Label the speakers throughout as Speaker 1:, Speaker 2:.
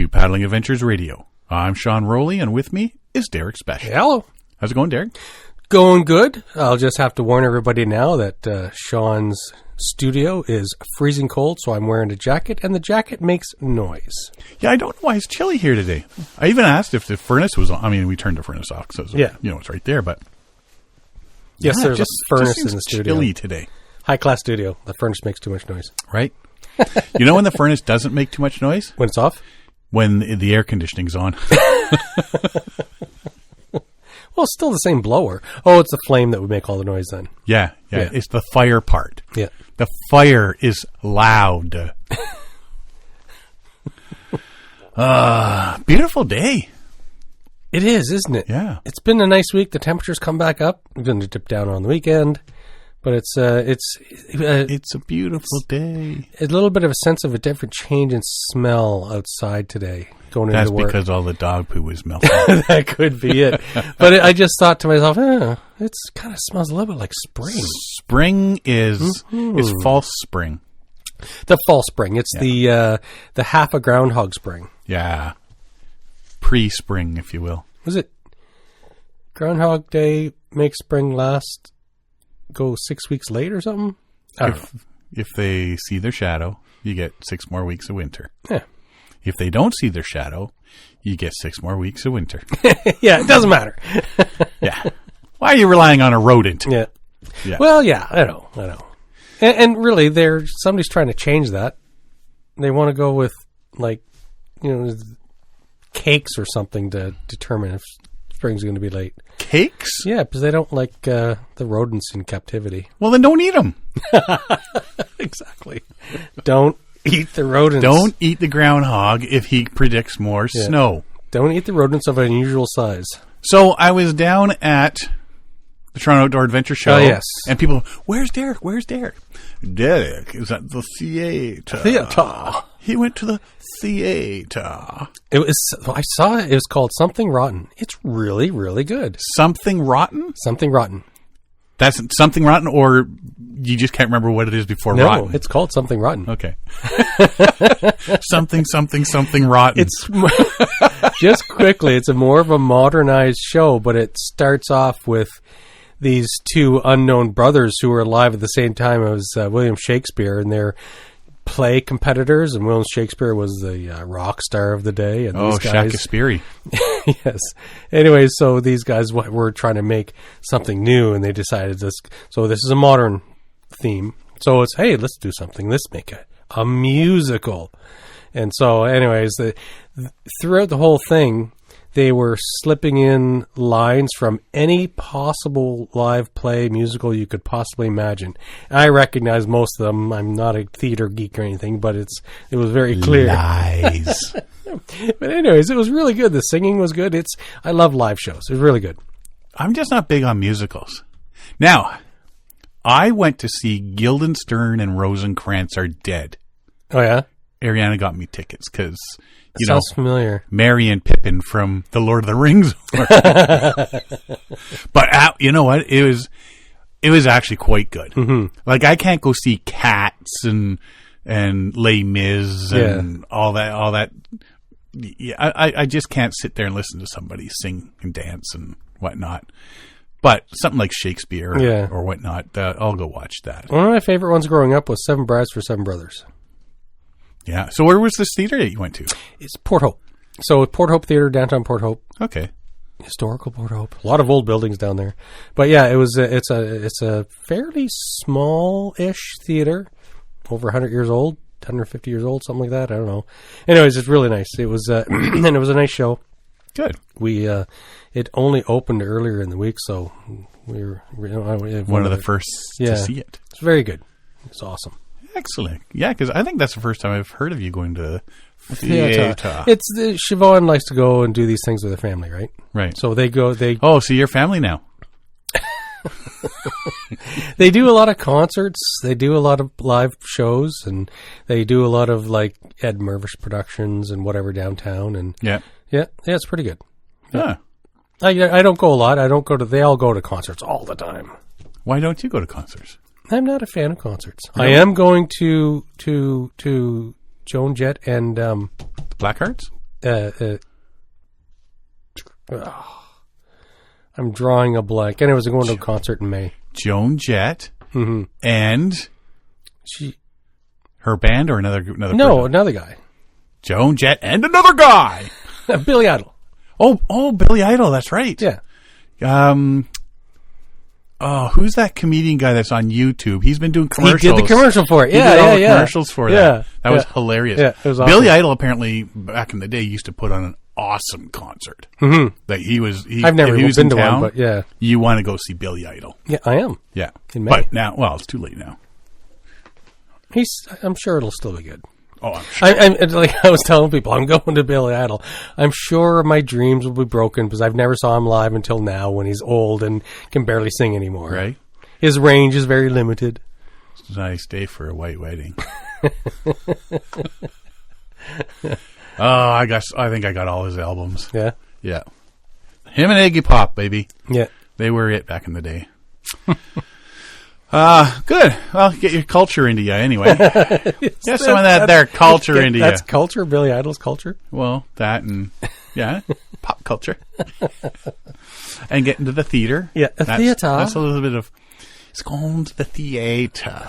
Speaker 1: to Paddling Adventures Radio. I'm Sean Rowley, and with me is Derek Special.
Speaker 2: Hello.
Speaker 1: How's it going, Derek?
Speaker 2: Going good. I'll just have to warn everybody now that Sean's studio is freezing cold, so I'm wearing a jacket, and the jacket makes noise.
Speaker 1: Yeah, I don't know why it's chilly here today. I even asked if the furnace was on. I mean, we turned the furnace off, so it's right there, but...
Speaker 2: Yes, there's a furnace in the
Speaker 1: It's
Speaker 2: studio.
Speaker 1: chilly today.
Speaker 2: High-class studio. The furnace makes too much noise.
Speaker 1: Right? You know when the furnace doesn't make too much noise?
Speaker 2: When it's off?
Speaker 1: When the air conditioning's on.
Speaker 2: Well, it's still the same blower. Oh, it's the flame that would make all the noise then.
Speaker 1: Yeah. It's the fire part.
Speaker 2: Yeah.
Speaker 1: The fire is loud. Beautiful day.
Speaker 2: It is, isn't it?
Speaker 1: Yeah.
Speaker 2: It's been a nice week. The temperatures come back up. We're going to dip down on the weekend. But it's
Speaker 1: It's a beautiful day.
Speaker 2: a little bit of a sense of a different change in smell outside today going
Speaker 1: That's
Speaker 2: into work.
Speaker 1: because all the dog poo was melting.
Speaker 2: That could be it. But I just thought to myself, it kind of smells a little bit like spring.
Speaker 1: Spring is false spring.
Speaker 2: The fall spring. It's the half a groundhog spring.
Speaker 1: Yeah. Pre-spring, if you will.
Speaker 2: Was it Groundhog Day makes spring last, go 6 weeks late or something? I don't know.
Speaker 1: If they see their shadow, you get 6 more weeks of winter.
Speaker 2: Yeah.
Speaker 1: If they don't see their shadow, you get 6 more weeks of winter.
Speaker 2: Yeah, it doesn't matter.
Speaker 1: Yeah. Why are you relying on a rodent?
Speaker 2: Yeah.
Speaker 1: Yeah.
Speaker 2: Well, yeah, I know. And really, somebody's trying to change that. They want to go with, cakes or something to determine if spring's going to be late.
Speaker 1: Cakes?
Speaker 2: Yeah, because they don't like the rodents in captivity.
Speaker 1: Well, then don't eat them.
Speaker 2: Exactly. Don't eat the rodents.
Speaker 1: Don't eat the groundhog if he predicts more snow.
Speaker 2: Don't eat the rodents of unusual size.
Speaker 1: So I was down at the Toronto Outdoor Adventure Show.
Speaker 2: Oh, yes.
Speaker 1: And people, where's Derek? Where's Derek? Derek is at the theater. He went to the theater.
Speaker 2: I saw it. It was called Something Rotten. It's really, really good.
Speaker 1: Something Rotten?
Speaker 2: Something Rotten.
Speaker 1: That's Something Rotten, or you just can't remember what it is before rotten?
Speaker 2: No, it's called Something Rotten.
Speaker 1: Okay. something rotten.
Speaker 2: It's just quickly. It's more of a modernized show, but it starts off with these two unknown brothers who were alive at the same time as William Shakespeare, and they're play competitors. And William Shakespeare was the rock star of the day. And these guys,
Speaker 1: Shakespeare.
Speaker 2: Yes. Anyway, so these guys were trying to make something new, and they decided this. So this is a modern theme. So it's, hey, let's do something. Let's make a musical. And so, anyways, throughout the whole thing, they were slipping in lines from any possible live play musical you could possibly imagine. I recognize most of them. I'm not a theater geek or anything, but it was very clear.
Speaker 1: Lies.
Speaker 2: But anyways, it was really good. The singing was good. I love live shows. It was really good.
Speaker 1: I'm just not big on musicals. Now, I went to see Guildenstern and Rosencrantz Are Dead.
Speaker 2: Oh, yeah?
Speaker 1: Ariana got me tickets because,
Speaker 2: Sounds familiar.
Speaker 1: Merry and Pippin from The Lord of the Rings. But you know what? It was actually quite good. Mm-hmm. Like, I can't go see Cats and Les Mis and all that. Yeah, I just can't sit there and listen to somebody sing and dance and whatnot. But something like Shakespeare or whatnot, I'll go watch that.
Speaker 2: One of my favorite ones growing up was Seven Brides for Seven Brothers.
Speaker 1: Yeah. So where was this theater that you went to?
Speaker 2: It's Port Hope. So Port Hope Theater, downtown Port Hope.
Speaker 1: Okay.
Speaker 2: Historical Port Hope. A lot of old buildings down there. But yeah, it's a fairly small-ish theater, over 100 years old, 150 years old, something like that. I don't know. Anyways, it's really nice. It was and it was a nice show. Good. It only opened earlier in the week, so we were
Speaker 1: one of the first to see it.
Speaker 2: It's very good. It's awesome.
Speaker 1: Excellent. Yeah, because I think that's the first time I've heard of you going to theater.
Speaker 2: Siobhan likes to go and do these things with her family, right?
Speaker 1: Right.
Speaker 2: So they go.
Speaker 1: Oh, so you're family now.
Speaker 2: They do a lot of concerts. They do a lot of live shows, and they do a lot of like Ed Mervish productions and whatever downtown. And yeah, it's pretty good.
Speaker 1: Yeah.
Speaker 2: I don't go a lot. They all go to concerts all the time.
Speaker 1: Why don't you go to concerts?
Speaker 2: I'm not a fan of concerts. No. I am going to Joan Jett and
Speaker 1: Blackhearts.
Speaker 2: I'm drawing a blank. And I was going to a concert in May.
Speaker 1: Joan Jett and
Speaker 2: she,
Speaker 1: her band or another person?
Speaker 2: Another guy.
Speaker 1: Joan Jett and another guy.
Speaker 2: Billy Idol.
Speaker 1: Oh, Billy Idol. That's right.
Speaker 2: Yeah.
Speaker 1: Who's that comedian guy that's on YouTube? He's been doing commercials.
Speaker 2: He did the commercial for it.
Speaker 1: He did all the commercials for that. That was hilarious.
Speaker 2: Yeah, it was awesome.
Speaker 1: Billy Idol apparently back in the day used to put on an awesome concert.
Speaker 2: Mm-hmm.
Speaker 1: Like
Speaker 2: I've never
Speaker 1: if he was
Speaker 2: been
Speaker 1: in
Speaker 2: to
Speaker 1: town,
Speaker 2: one, but yeah.
Speaker 1: You want to go see Billy Idol.
Speaker 2: Yeah, I am.
Speaker 1: Yeah.
Speaker 2: In May.
Speaker 1: But now, it's too late now.
Speaker 2: I'm sure it'll still be good.
Speaker 1: Oh, I'm sure.
Speaker 2: Like I was telling people, I'm going to Billy Idol. I'm sure my dreams will be broken because I've never saw him live until now when he's old and can barely sing anymore.
Speaker 1: Right.
Speaker 2: His range is very limited.
Speaker 1: It's a nice day for a white wedding. I think I got all his albums.
Speaker 2: Yeah?
Speaker 1: Yeah. Him and Iggy Pop, baby.
Speaker 2: Yeah.
Speaker 1: They were it back in the day. Good. Well, get your culture into you anyway. Get some of that culture into you.
Speaker 2: That's culture, Billy Idol's culture?
Speaker 1: Well, that and, pop culture. And get into the theater.
Speaker 2: Yeah, theater.
Speaker 1: That's a little bit of, it's going to the theater.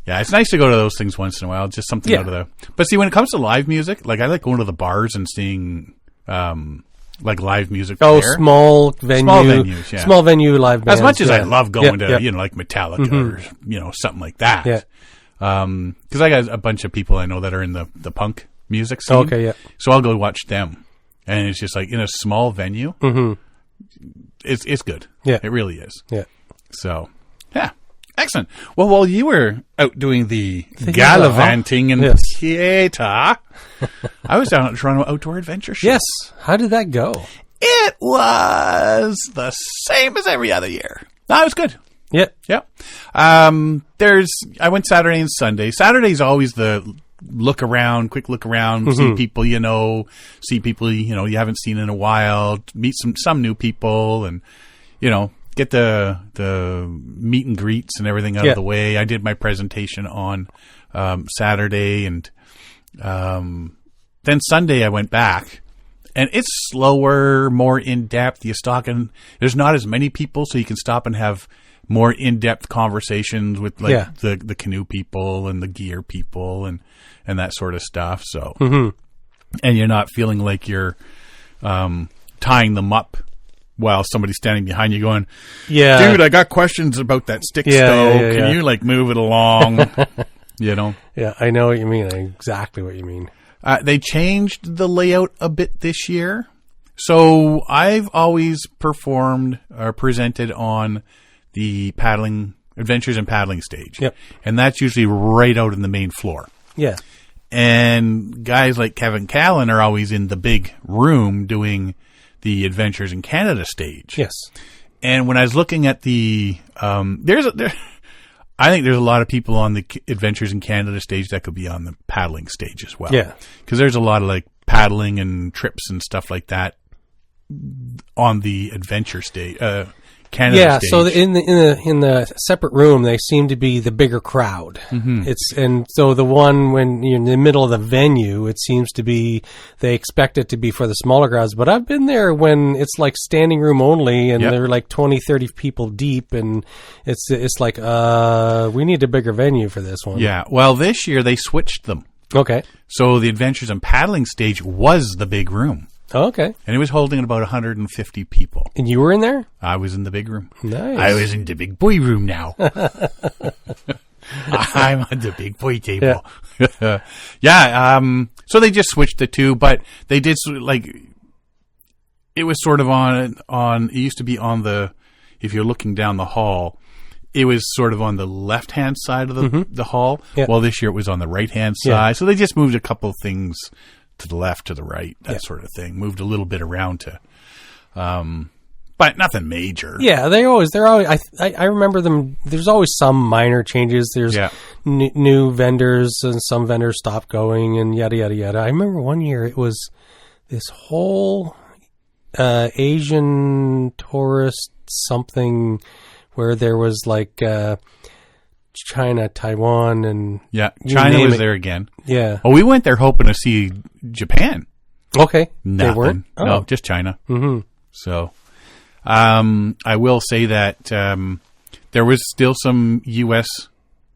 Speaker 1: Yeah, it's nice to go to those things once in a while. Just something out of the... But see, when it comes to live music, like I like going to the bars and seeing... like live music.
Speaker 2: Small venues,
Speaker 1: yeah.
Speaker 2: Small venue live bands.
Speaker 1: As much as I love going to, like Metallica or, something like that.
Speaker 2: Yeah.
Speaker 1: Because I got a bunch of people I know that are in the punk music scene.
Speaker 2: Okay, yeah.
Speaker 1: So I'll go watch them. And it's just like in a small venue. Mm-hmm. It's good.
Speaker 2: Yeah.
Speaker 1: It really is.
Speaker 2: Yeah.
Speaker 1: So, yeah. Excellent. Well, while you were out doing the gallivanting in theater, I was down at Toronto Outdoor Adventure Show.
Speaker 2: Yes. How did that go?
Speaker 1: It was the same as every other year. No, it was good.
Speaker 2: Yeah.
Speaker 1: Yeah. I went Saturday and Sunday. Saturday's always the quick look around, see people see people you haven't seen in a while, meet some new people, and get the meet and greets and everything out of the way. I did my presentation on Saturday, and then Sunday I went back, and it's slower, more in depth. There's not as many people, so you can stop and have more in depth conversations with the canoe people and the gear people and that sort of stuff. So, and you're not feeling like you're tying them up while somebody's standing behind you going, dude, I got questions about that stick stow. Can you move it along? Yeah,
Speaker 2: I know what you mean. I know exactly what you mean.
Speaker 1: They changed the layout a bit this year. So I've always performed or presented on the adventures and paddling stage.
Speaker 2: Yep.
Speaker 1: And that's usually right out in the main floor.
Speaker 2: Yeah. And
Speaker 1: guys like Kevin Callan are always in the big room doing the Adventures in Canada stage.
Speaker 2: Yes.
Speaker 1: And when I was looking at I think there's a lot of people on the Adventures in Canada stage that could be on the paddling stage as well.
Speaker 2: Yeah.
Speaker 1: Because there's a lot of paddling and trips and stuff like that on the adventure stage, Canada stage.
Speaker 2: So in the separate room, they seem to be the bigger crowd. And so the one when you're in the middle of the venue, it seems to be they expect it to be for the smaller crowds. But I've been there when it's standing room only, and they're 20, 30 people deep, and it's we need a bigger venue for this one.
Speaker 1: Yeah. Well, this year they switched them.
Speaker 2: Okay.
Speaker 1: So the Adventures and Paddling stage was the big room.
Speaker 2: Oh, okay.
Speaker 1: And it was holding about 150 people.
Speaker 2: And you were in there?
Speaker 1: I was in the big room.
Speaker 2: Nice.
Speaker 1: I was in the big boy room now. I'm on the big boy table. Yeah. So they just switched the two, but they did it was sort of on, it used to be on if you're looking down the hall, it was sort of on the left-hand side of the hall. Yeah. Well, this year it was on the right-hand side. Yeah. So they just moved a couple of things to the left, to the right, that sort of thing. Moved a little bit around but nothing major.
Speaker 2: Yeah, they're always. I remember them. There's always some minor changes. There's new vendors, and some vendors stopped going, and yada yada yada. I remember one year it was this whole Asian tourist something where there was China, Taiwan, and
Speaker 1: Yeah, China was there again.
Speaker 2: Yeah.
Speaker 1: Oh, we went there hoping to see Japan.
Speaker 2: Okay.
Speaker 1: Nothing.
Speaker 2: They weren't? Oh.
Speaker 1: No, just China.
Speaker 2: Mm-hmm.
Speaker 1: So, I will say that there was still some U.S.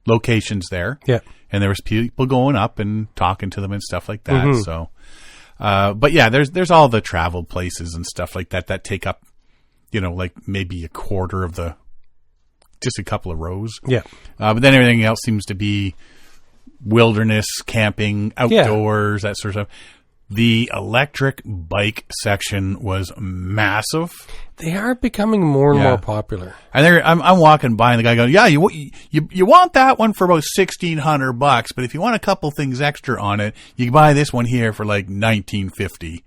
Speaker 1: locations there.
Speaker 2: Yeah.
Speaker 1: And there was people going up and talking to them and stuff like that.
Speaker 2: Mm-hmm.
Speaker 1: So, but yeah, there's all the travel places and stuff like that take up, like maybe a quarter of just a couple of rows.
Speaker 2: Yeah.
Speaker 1: But then everything else seems to be wilderness, camping, outdoors, that sort of stuff. The electric bike section was massive.
Speaker 2: They are becoming more and more popular.
Speaker 1: And I'm walking by, and the guy goes, "Yeah, you want that one for about $1,600, but if you want a couple things extra on it, you can buy this one here for like $1,950."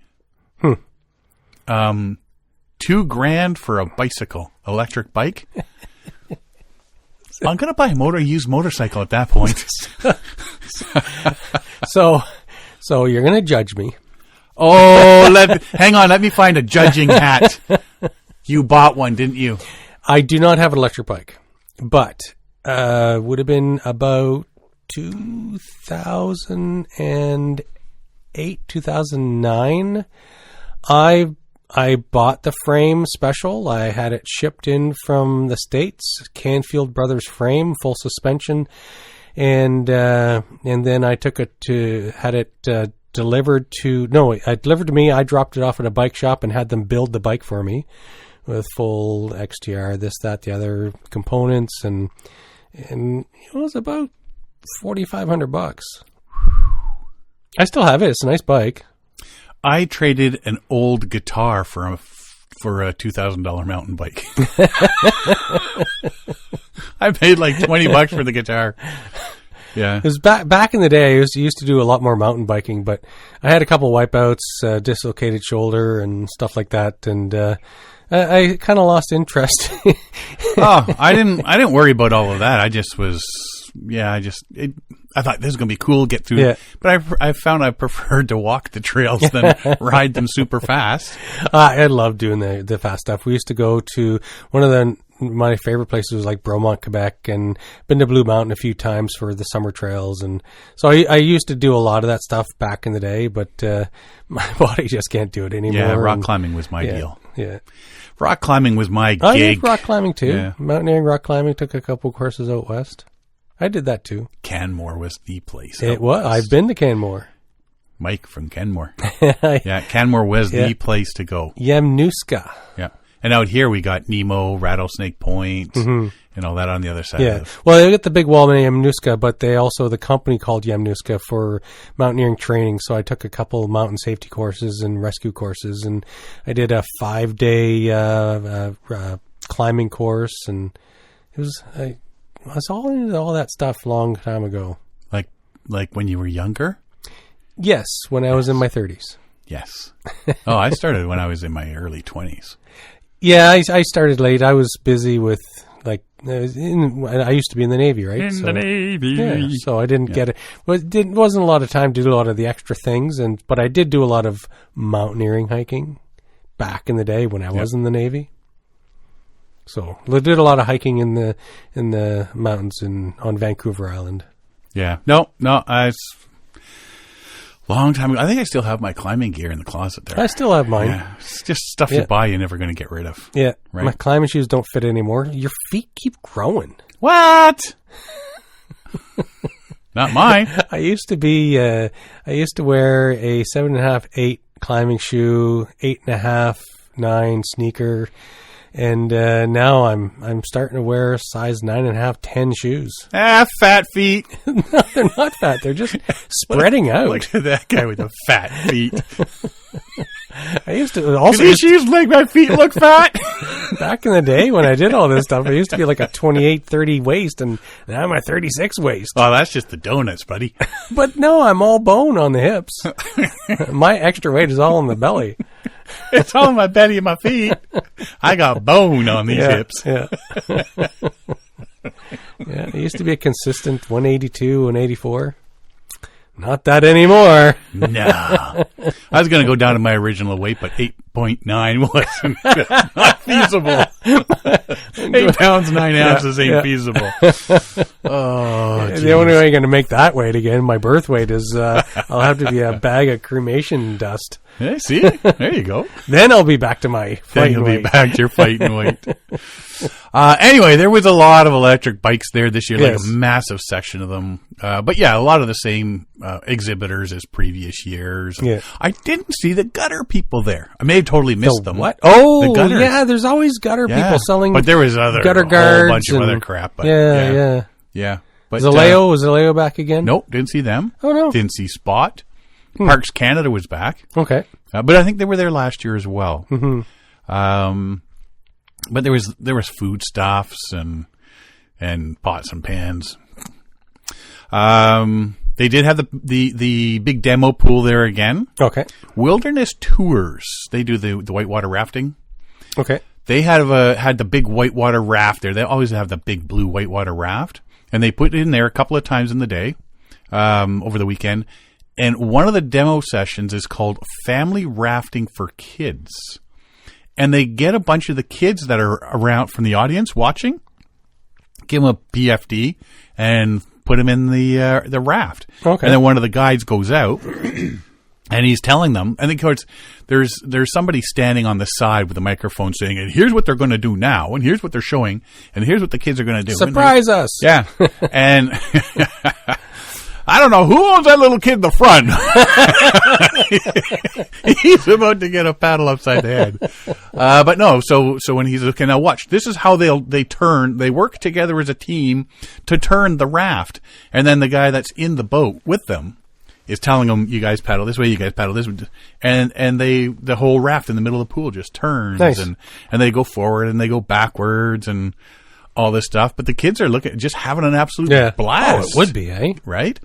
Speaker 1: $2,000 for a bicycle, electric bike. I'm gonna buy a used motorcycle at that point.
Speaker 2: So you're going to judge me.
Speaker 1: Oh, hang on. Let me find a judging hat. You bought one, didn't you?
Speaker 2: I do not have an electric bike, but would have been about 2008, 2009. I bought the frame special. I had it shipped in from the States, Canfield Brothers frame, full suspension. And then I took it delivered to me. I dropped it off at a bike shop and had them build the bike for me with full XTR, this, that, the other components. And it was about $4,500. I still have it. It's a nice bike.
Speaker 1: I traded an old guitar for a $2,000 mountain bike. I paid like $20 for the guitar. Yeah, it
Speaker 2: was back in the day. I used to do a lot more mountain biking, but I had a couple wipeouts, dislocated shoulder, and stuff like that, and I kind of lost interest.
Speaker 1: I didn't worry about all of that. I just was. I thought this is going to be cool, get through. Yeah. But I found I preferred to walk the trails than ride them super fast.
Speaker 2: I love doing the fast stuff. We used to go to one of my favorite places was like Bromont, Quebec, and been to Blue Mountain a few times for the summer trails. And so I used to do a lot of that stuff back in the day, but my body just can't do it anymore.
Speaker 1: Yeah, rock climbing was my deal.
Speaker 2: Yeah.
Speaker 1: Rock climbing was my gig.
Speaker 2: I did rock climbing too.
Speaker 1: Yeah.
Speaker 2: Mountaineering, rock climbing, took a couple courses out west. I did that too.
Speaker 1: Canmore was the place.
Speaker 2: It was. I've been to Canmore.
Speaker 1: Mike from Canmore. Yeah, Canmore was the place to go.
Speaker 2: Yamnuska.
Speaker 1: Yeah. And out here we got Nemo, Rattlesnake Point, and all that on the other side.
Speaker 2: Yeah. Well, they got the big wall in Yamnuska, but the company called Yamnuska for mountaineering training. So I took a couple mountain safety courses and rescue courses, and I did a 5-day climbing course, and it was. I was all into all that stuff long time ago.
Speaker 1: Like when you were younger?
Speaker 2: Yes, when I was in my 30s.
Speaker 1: Yes. Oh, I started when I was in my early 20s.
Speaker 2: Yeah, I started late. I was busy with, I used to be in the Navy, right?
Speaker 1: The Navy.
Speaker 2: Yeah, so I didn't get it. Well, it wasn't a lot of time to do a lot of the extra things, but I did do a lot of mountaineering hiking back in the day when I was in the Navy. So I did a lot of hiking in the mountains on Vancouver Island.
Speaker 1: Yeah. No, long time ago. I think I still have my climbing gear in the closet there.
Speaker 2: I still have mine.
Speaker 1: Yeah. It's just stuff you buy you're never going to get rid of.
Speaker 2: Yeah.
Speaker 1: Right?
Speaker 2: My climbing shoes don't fit anymore. Your feet keep growing.
Speaker 1: What? Not mine.
Speaker 2: I used to wear a 7.5, 8 climbing shoe, 8.5, 9 sneaker. And now I'm starting to wear size 9.5, 10 shoes.
Speaker 1: Fat feet.
Speaker 2: No, they're not fat. They're just spreading out.
Speaker 1: Look at that guy with the fat feet.
Speaker 2: I used to also
Speaker 1: these shoes make my feet look fat.
Speaker 2: Back in the day when I did all this stuff, I used to be like a 28, 30 waist, and now I'm a 36 waist.
Speaker 1: Oh, that's just the donuts, buddy.
Speaker 2: But no, I'm all bone on the hips. My extra weight is all on the belly.
Speaker 1: It's all on my belly and my feet. I got bone on these hips.
Speaker 2: Yeah. Yeah, it used to be a consistent 182, 184. Not that anymore.
Speaker 1: No. I was going to go down to my original weight, but 8.9 wasn't not feasible. 8 pounds, 9 ounces ain't feasible. Oh,
Speaker 2: the only way I'm going to make that weight again, my birth weight, is I'll have to be a bag of cremation dust.
Speaker 1: Yeah, see? There you go.
Speaker 2: Then I'll be back to my fighting weight.
Speaker 1: Then you'll be back to your fighting weight. Anyway, there was a lot of electric bikes there this year, like a massive section of them. But yeah, a lot of the same exhibitors as previous years.
Speaker 2: Yeah.
Speaker 1: I didn't see the gutter people there. I may have totally missed them.
Speaker 2: What? Oh,
Speaker 1: the gutters.
Speaker 2: yeah, there's always gutter people selling
Speaker 1: but there was
Speaker 2: gutter
Speaker 1: a
Speaker 2: guards
Speaker 1: whole bunch of other crap. But yeah. But,
Speaker 2: Zaleo, was Zaleo back again?
Speaker 1: Nope, didn't see them.
Speaker 2: Oh, no.
Speaker 1: Didn't see Spot. Parks Canada was back.
Speaker 2: Okay.
Speaker 1: But I think they were there last year as well.
Speaker 2: Mm-hmm.
Speaker 1: But there was foodstuffs and pots and pans. They did have the big demo pool there again.
Speaker 2: Okay.
Speaker 1: Wilderness Tours. They do the whitewater rafting.
Speaker 2: Okay.
Speaker 1: They had the big whitewater raft there. They always have the big blue whitewater raft, and they put it in there a couple of times in the day, over the weekend. And one of the demo sessions is called Family Rafting for Kids. And they get a bunch of the kids that are around from the audience watching, give them a PFD, and put them in the raft.
Speaker 2: Okay.
Speaker 1: And then one of the guides goes out, and he's telling them, and of course, there's somebody standing on the side with a microphone saying, and here's what they're going to do now, and here's what they're showing, and here's what the kids are going to do.
Speaker 2: Surprise us!
Speaker 1: Yeah. And I don't know who owns that little kid in the front. He's about to get a paddle upside the head. But no, so when he's okay, now watch. This is how they work together as a team to turn the raft, and then the guy that's in the boat with them is telling them, "You guys paddle this way, you guys paddle this way," and the whole raft in the middle of the pool just turns,
Speaker 2: nice.
Speaker 1: and they go forward and they go backwards and all this stuff, but the kids are just having an absolute blast.
Speaker 2: Oh, it would be, eh?
Speaker 1: Right?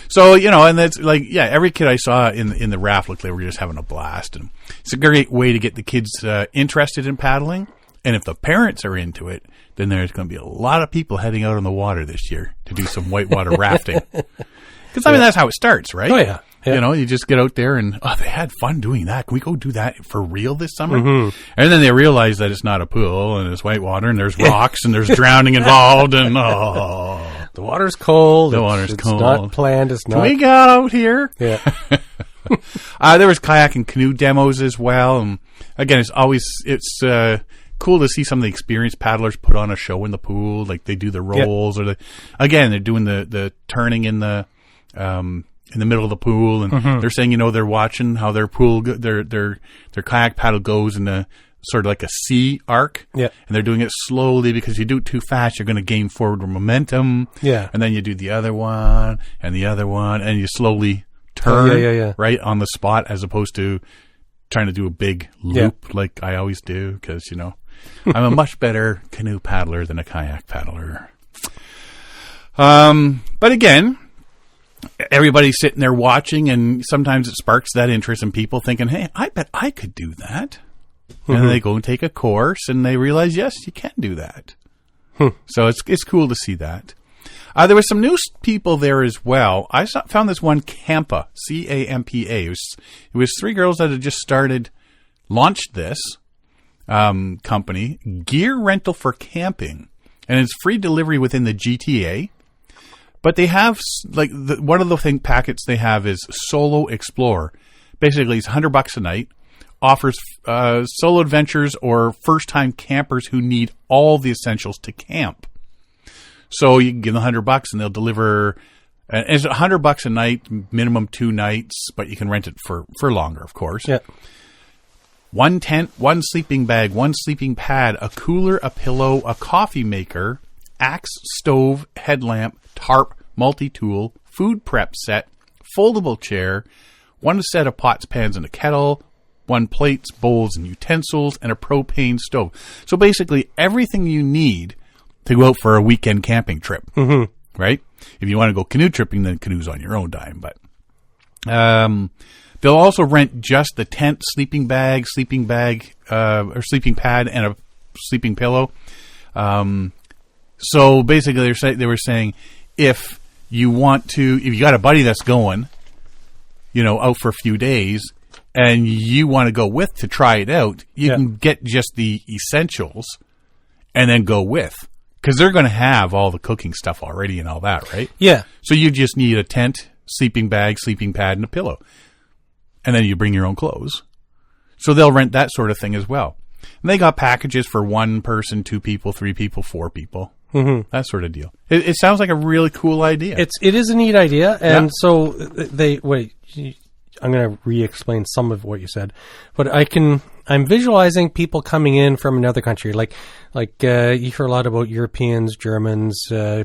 Speaker 1: So, and that's like, every kid I saw in the raft looked like they were just having a blast. And it's a great way to get the kids interested in paddling. And if the parents are into it, then there's going to be a lot of people heading out on the water this year to do some whitewater rafting. Because, that's how it starts, right?
Speaker 2: Oh, yeah.
Speaker 1: You just get out there and, they had fun doing that. Can we go do that for real this summer?
Speaker 2: Mm-hmm.
Speaker 1: And then they realize that it's not a pool and it's whitewater and there's rocks and there's drowning involved and,
Speaker 2: the water's cold.
Speaker 1: It's
Speaker 2: cold. It's not planned. It's not.
Speaker 1: Can we get out here?
Speaker 2: Yeah.
Speaker 1: There was kayak and canoe demos as well. And again, it's cool to see some of the experienced paddlers put on a show in the pool. Like they do the rolls or they're doing the turning in the middle of the pool, and they're saying, they're watching how their pool, their kayak paddle goes in a sort of like a C arc.
Speaker 2: Yeah. And
Speaker 1: they're doing it slowly because if you do it too fast, you're going to gain forward momentum.
Speaker 2: Yeah.
Speaker 1: And then you do the other one and the other one, and you slowly turn right on the spot as opposed to trying to do a big loop like I always do because, I'm a much better canoe paddler than a kayak paddler. But again, everybody's sitting there watching, and sometimes it sparks that interest in people thinking, hey, I bet I could do that. And then they go and take a course, and they realize, yes, you can do that. So it's cool to see that. There was some new people there as well. I found this one, Campa, C-A-M-P-A. It was 3 girls that had just launched this company, gear rental for camping. And it's free delivery within the GTA. But they have, one of the packets they have is Solo Explorer. Basically, it's $100 a night. Offers solo adventures or first-time campers who need all the essentials to camp. So you can give them $100 and they'll deliver. And it's $100 a night, minimum 2 nights, but you can rent it for longer, of course.
Speaker 2: Yeah.
Speaker 1: 1 tent, 1 sleeping bag, 1 sleeping pad, a cooler, a pillow, a coffee maker, axe, stove, headlamp, tarp, multi-tool, food prep set, foldable chair, 1 set of pots, pans, and a kettle, 1 plates, bowls, and utensils, and a propane stove. So basically everything you need to go out for a weekend camping trip, right? If you want to go canoe tripping, then canoe's on your own dime. But they'll also rent just the tent, sleeping bag, or sleeping pad, and a sleeping pillow. So basically they were saying if you got a buddy that's going, out for a few days, and you want to go to try it out, you can get just the essentials and then go with. Because they're going to have all the cooking stuff already and all that, right?
Speaker 2: Yeah.
Speaker 1: So you just need a tent, sleeping bag, sleeping pad, and a pillow. And then you bring your own clothes. So they'll rent that sort of thing as well. And they got packages for 1 person, 2 people, 3 people, 4 people. Mm-hmm. That sort of deal. It sounds like a really cool idea.
Speaker 2: It is a neat idea. And so I'm going to re-explain some of what you said, but I'm visualizing people coming in from another country. Like you hear a lot about Europeans, Germans,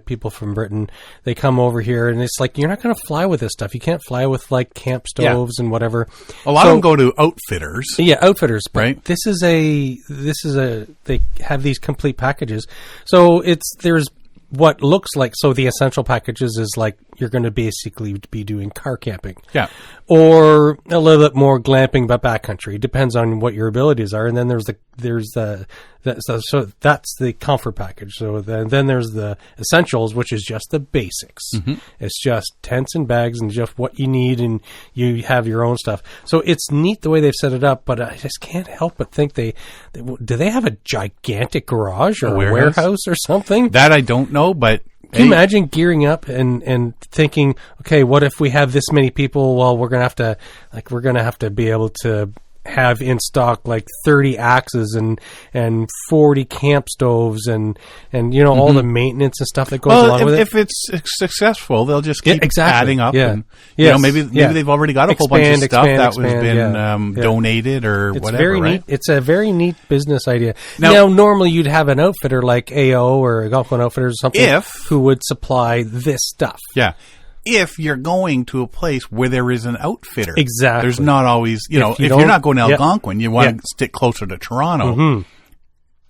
Speaker 2: people from Britain. They come over here and it's like, you're not going to fly with this stuff. You can't fly with like camp stoves and whatever.
Speaker 1: A lot of them go to outfitters.
Speaker 2: Yeah, outfitters. But
Speaker 1: right.
Speaker 2: This is they have these complete packages. So there's what looks like, so the essential packages is like you're going to basically be doing car camping.
Speaker 1: Yeah.
Speaker 2: Or a little bit more glamping but backcountry. Depends on what your abilities are. And then so that's the comfort package. So then there's the essentials, which is just the basics. Mm-hmm. It's just tents and bags and just what you need, and you have your own stuff. So it's neat the way they've set it up, but I just can't help but think do they have a gigantic garage or a warehouse or something?
Speaker 1: That I don't know, but
Speaker 2: can you imagine gearing up and thinking, okay, what if we have this many people? Well, we're going to have to be able to have in stock like 30 axes and 40 camp stoves and all the maintenance and stuff that goes along with it.
Speaker 1: If it's successful, they'll just keep adding up. Yeah. And, maybe they've already got a whole bunch of stuff that was been donated or
Speaker 2: it's
Speaker 1: whatever.
Speaker 2: Very
Speaker 1: right?
Speaker 2: neat. It's a very neat business idea. Now, normally you'd have an outfitter like AO or Algonquin Outfitters or something who would supply this stuff.
Speaker 1: Yeah. If you're going to a place where there is an outfitter.
Speaker 2: Exactly.
Speaker 1: There's not always, if you're not going to Algonquin, you want to stick closer to Toronto,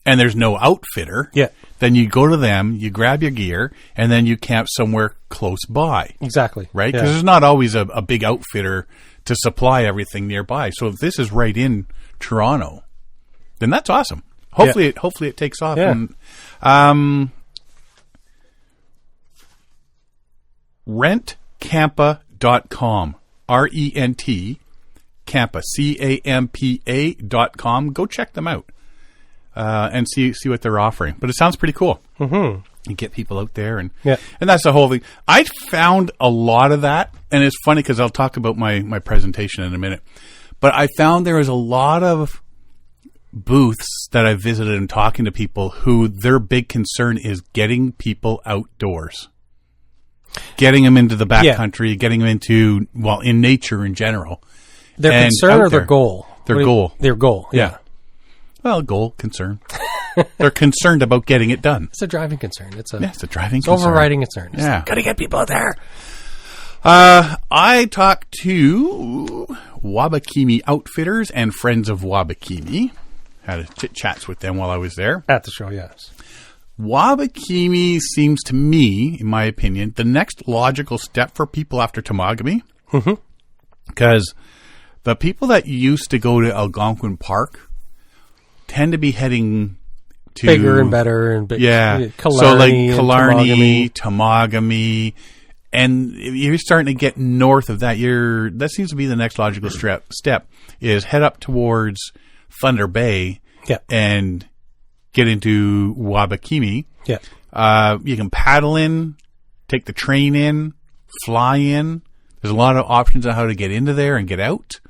Speaker 1: and there's no outfitter, then you go to them, you grab your gear, and then you camp somewhere close by.
Speaker 2: Exactly.
Speaker 1: Right? Because there's not always a big outfitter to supply everything nearby. So if this is right in Toronto, then that's awesome. Hopefully it takes off.
Speaker 2: Yeah.
Speaker 1: And, rentcampa.com, RENT, Campa, CAMPA.com. Go check them out and see what they're offering. But it sounds pretty cool. Mm-hmm. You get people out there, and that's the whole thing. I found a lot of that, and it's funny because I'll talk about my presentation in a minute. But I found there was a lot of booths that I visited and talking to people who their big concern is getting people outdoors. Getting them into the backcountry, getting them into, in nature in general.
Speaker 2: Their concern or their goal?
Speaker 1: Their goal.
Speaker 2: Their goal,
Speaker 1: yeah. Well, goal, concern. They're concerned about getting it done.
Speaker 2: It's a driving concern. It's a
Speaker 1: driving concern.
Speaker 2: Overriding concern.
Speaker 1: Got
Speaker 2: to get people out there.
Speaker 1: I talked to Wabakimi Outfitters and Friends of Wabakimi. Had a chit-chats with them while I was there.
Speaker 2: At the show, yes.
Speaker 1: Wabakimi seems to me, in my opinion, the next logical step for people after Temagami. Because the people that used to go to Algonquin Park tend to be heading to
Speaker 2: bigger and better and
Speaker 1: Killarney,
Speaker 2: so like
Speaker 1: Killarney, Temagami, and you're starting to get north of that. That seems to be the next logical step is head up towards Thunder Bay and get into Wabakimi. Yeah. You can paddle in, take the train in, fly in. There's a lot of options on how to get into there and get out.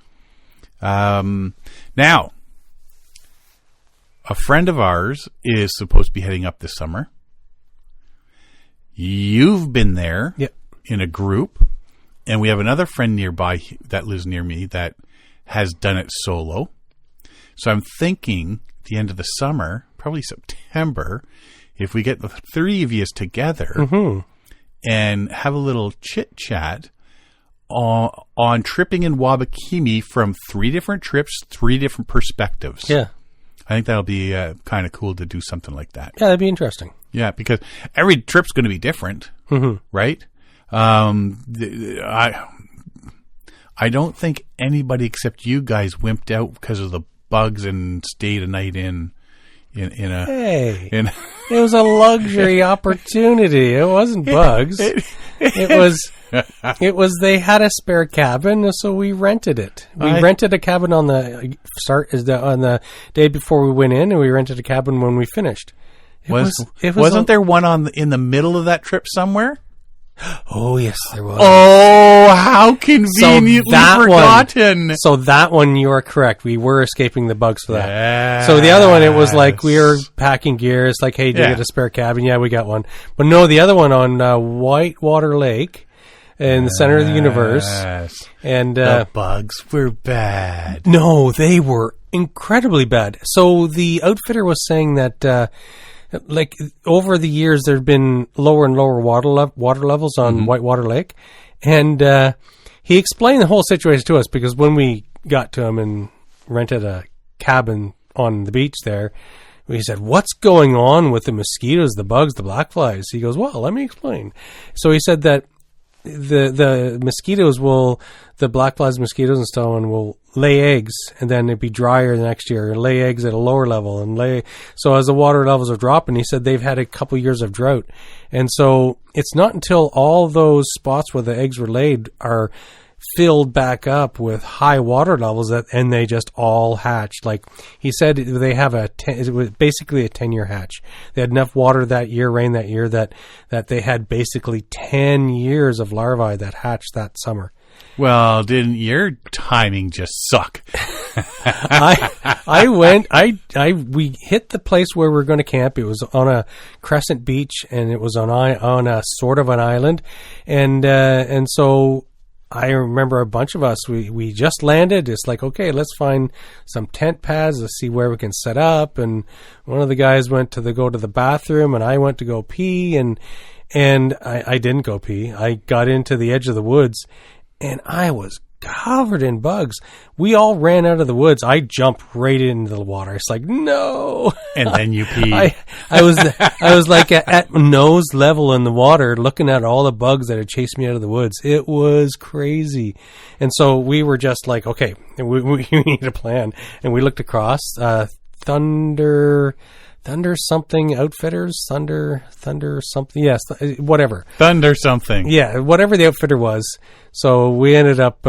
Speaker 1: Now, a friend of ours is supposed to be heading up this summer. You've been there in a group, and we have another friend nearby that lives near me that has done it solo. So I'm thinking at the end of the summer, probably September, if we get the 3 of you together and have a little chit-chat on tripping in Wabakimi from 3 different trips, 3 different perspectives. Yeah. I think that'll be kind of cool to do something like that.
Speaker 2: Yeah, that'd be interesting.
Speaker 1: Yeah, because every trip's going to be different, right? I don't think anybody except you guys wimped out because of the bugs and stayed a night in
Speaker 2: it was a luxury opportunity. It wasn't bugs. It was they had a spare cabin, so we rented it. We rented a cabin on the day before we went in, and we rented a cabin when we finished.
Speaker 1: Wasn't there one in the middle of that trip somewhere?
Speaker 2: Oh, yes, there was.
Speaker 1: Oh, how conveniently forgotten.
Speaker 2: So that one, you are correct. We were escaping the bugs for that. Yes. So the other one, it was like we were packing gear. It's like, hey, do you get a spare cabin? Yeah, we got one. But no, the other one on Whitewater Lake in the center of the universe. And
Speaker 1: the bugs were bad.
Speaker 2: No, they were incredibly bad. So the outfitter was saying that like over the years, there've been lower and lower water levels on Whitewater Lake, and he explained the whole situation to us because when we got to him and rented a cabin on the beach there, we said, "What's going on with the mosquitoes, the bugs, the black flies?" He goes, "Well, let me explain." So he said that the mosquitoes the black flies, mosquitoes and so on will lay eggs, and then it'd be drier the next year and lay eggs at a lower level so as the water levels are dropping, he said they've had a couple years of drought. And so it's not until all those spots where the eggs were laid are filled back up with high water levels and they just all hatched. Like he said, they have it was basically a 10-year hatch. They had enough water that year, rain that year, that they had basically 10 years of larvae that hatched that summer.
Speaker 1: Well, didn't your timing just suck?
Speaker 2: We hit the place where we were going to camp. It was on a crescent beach, and it was on a sort of an island, and so I remember a bunch of us. We just landed. It's like, okay, let's find some tent pads to see where we can set up. And one of the guys went to go to the bathroom, and I went to go pee, and I didn't go pee. I got into the edge of the woods. And I was covered in bugs. We all ran out of the woods. I jumped right into the water. It's like, no.
Speaker 1: And then you peed.
Speaker 2: I was like at nose level in the water, looking at all the bugs that had chased me out of the woods. It was crazy. And so we were just like, okay, we need a plan. And we looked across. Thunder something outfitters, thunder something. Yes, whatever.
Speaker 1: Thunder something.
Speaker 2: Yeah, whatever the outfitter was. So we ended up,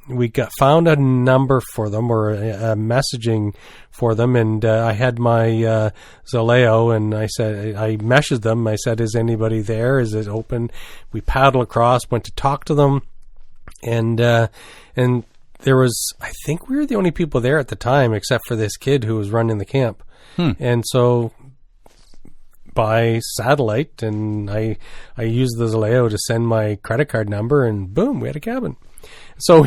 Speaker 2: we found a number for them or a messaging for them. And I had my Zaleo, and I messaged them. I said, is anybody there? Is it open? We paddled across, went to talk to them. And there was, I think we were the only people there at the time, except for this kid who was running the camp. And so by satellite, and I used the Zaleo to send my credit card number, and boom, we had a cabin. So,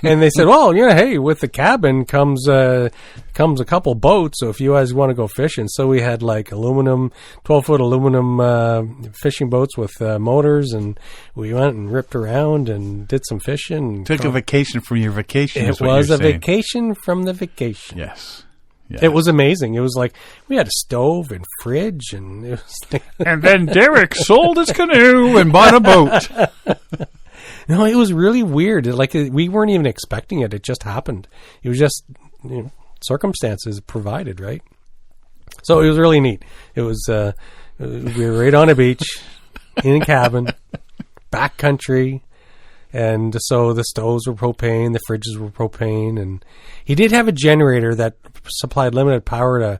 Speaker 2: and they said, well, hey, with the cabin comes a couple boats. So if you guys want to go fishing, so we had like 12-foot aluminum fishing boats with motors, and we went and ripped around and did some fishing.
Speaker 1: Took a vacation from your vacation.
Speaker 2: It was a vacation from the vacation.
Speaker 1: Yes.
Speaker 2: It was amazing. It was like we had a stove and fridge, and it was like
Speaker 1: and then Derek sold his canoe and bought a boat.
Speaker 2: No, it was really weird. Like we weren't even expecting it. It just happened. It was just circumstances provided, right? So it was really neat. It was we were right on a beach in a cabin, backcountry. And so the stoves were propane, the fridges were propane, and he did have a generator that supplied limited power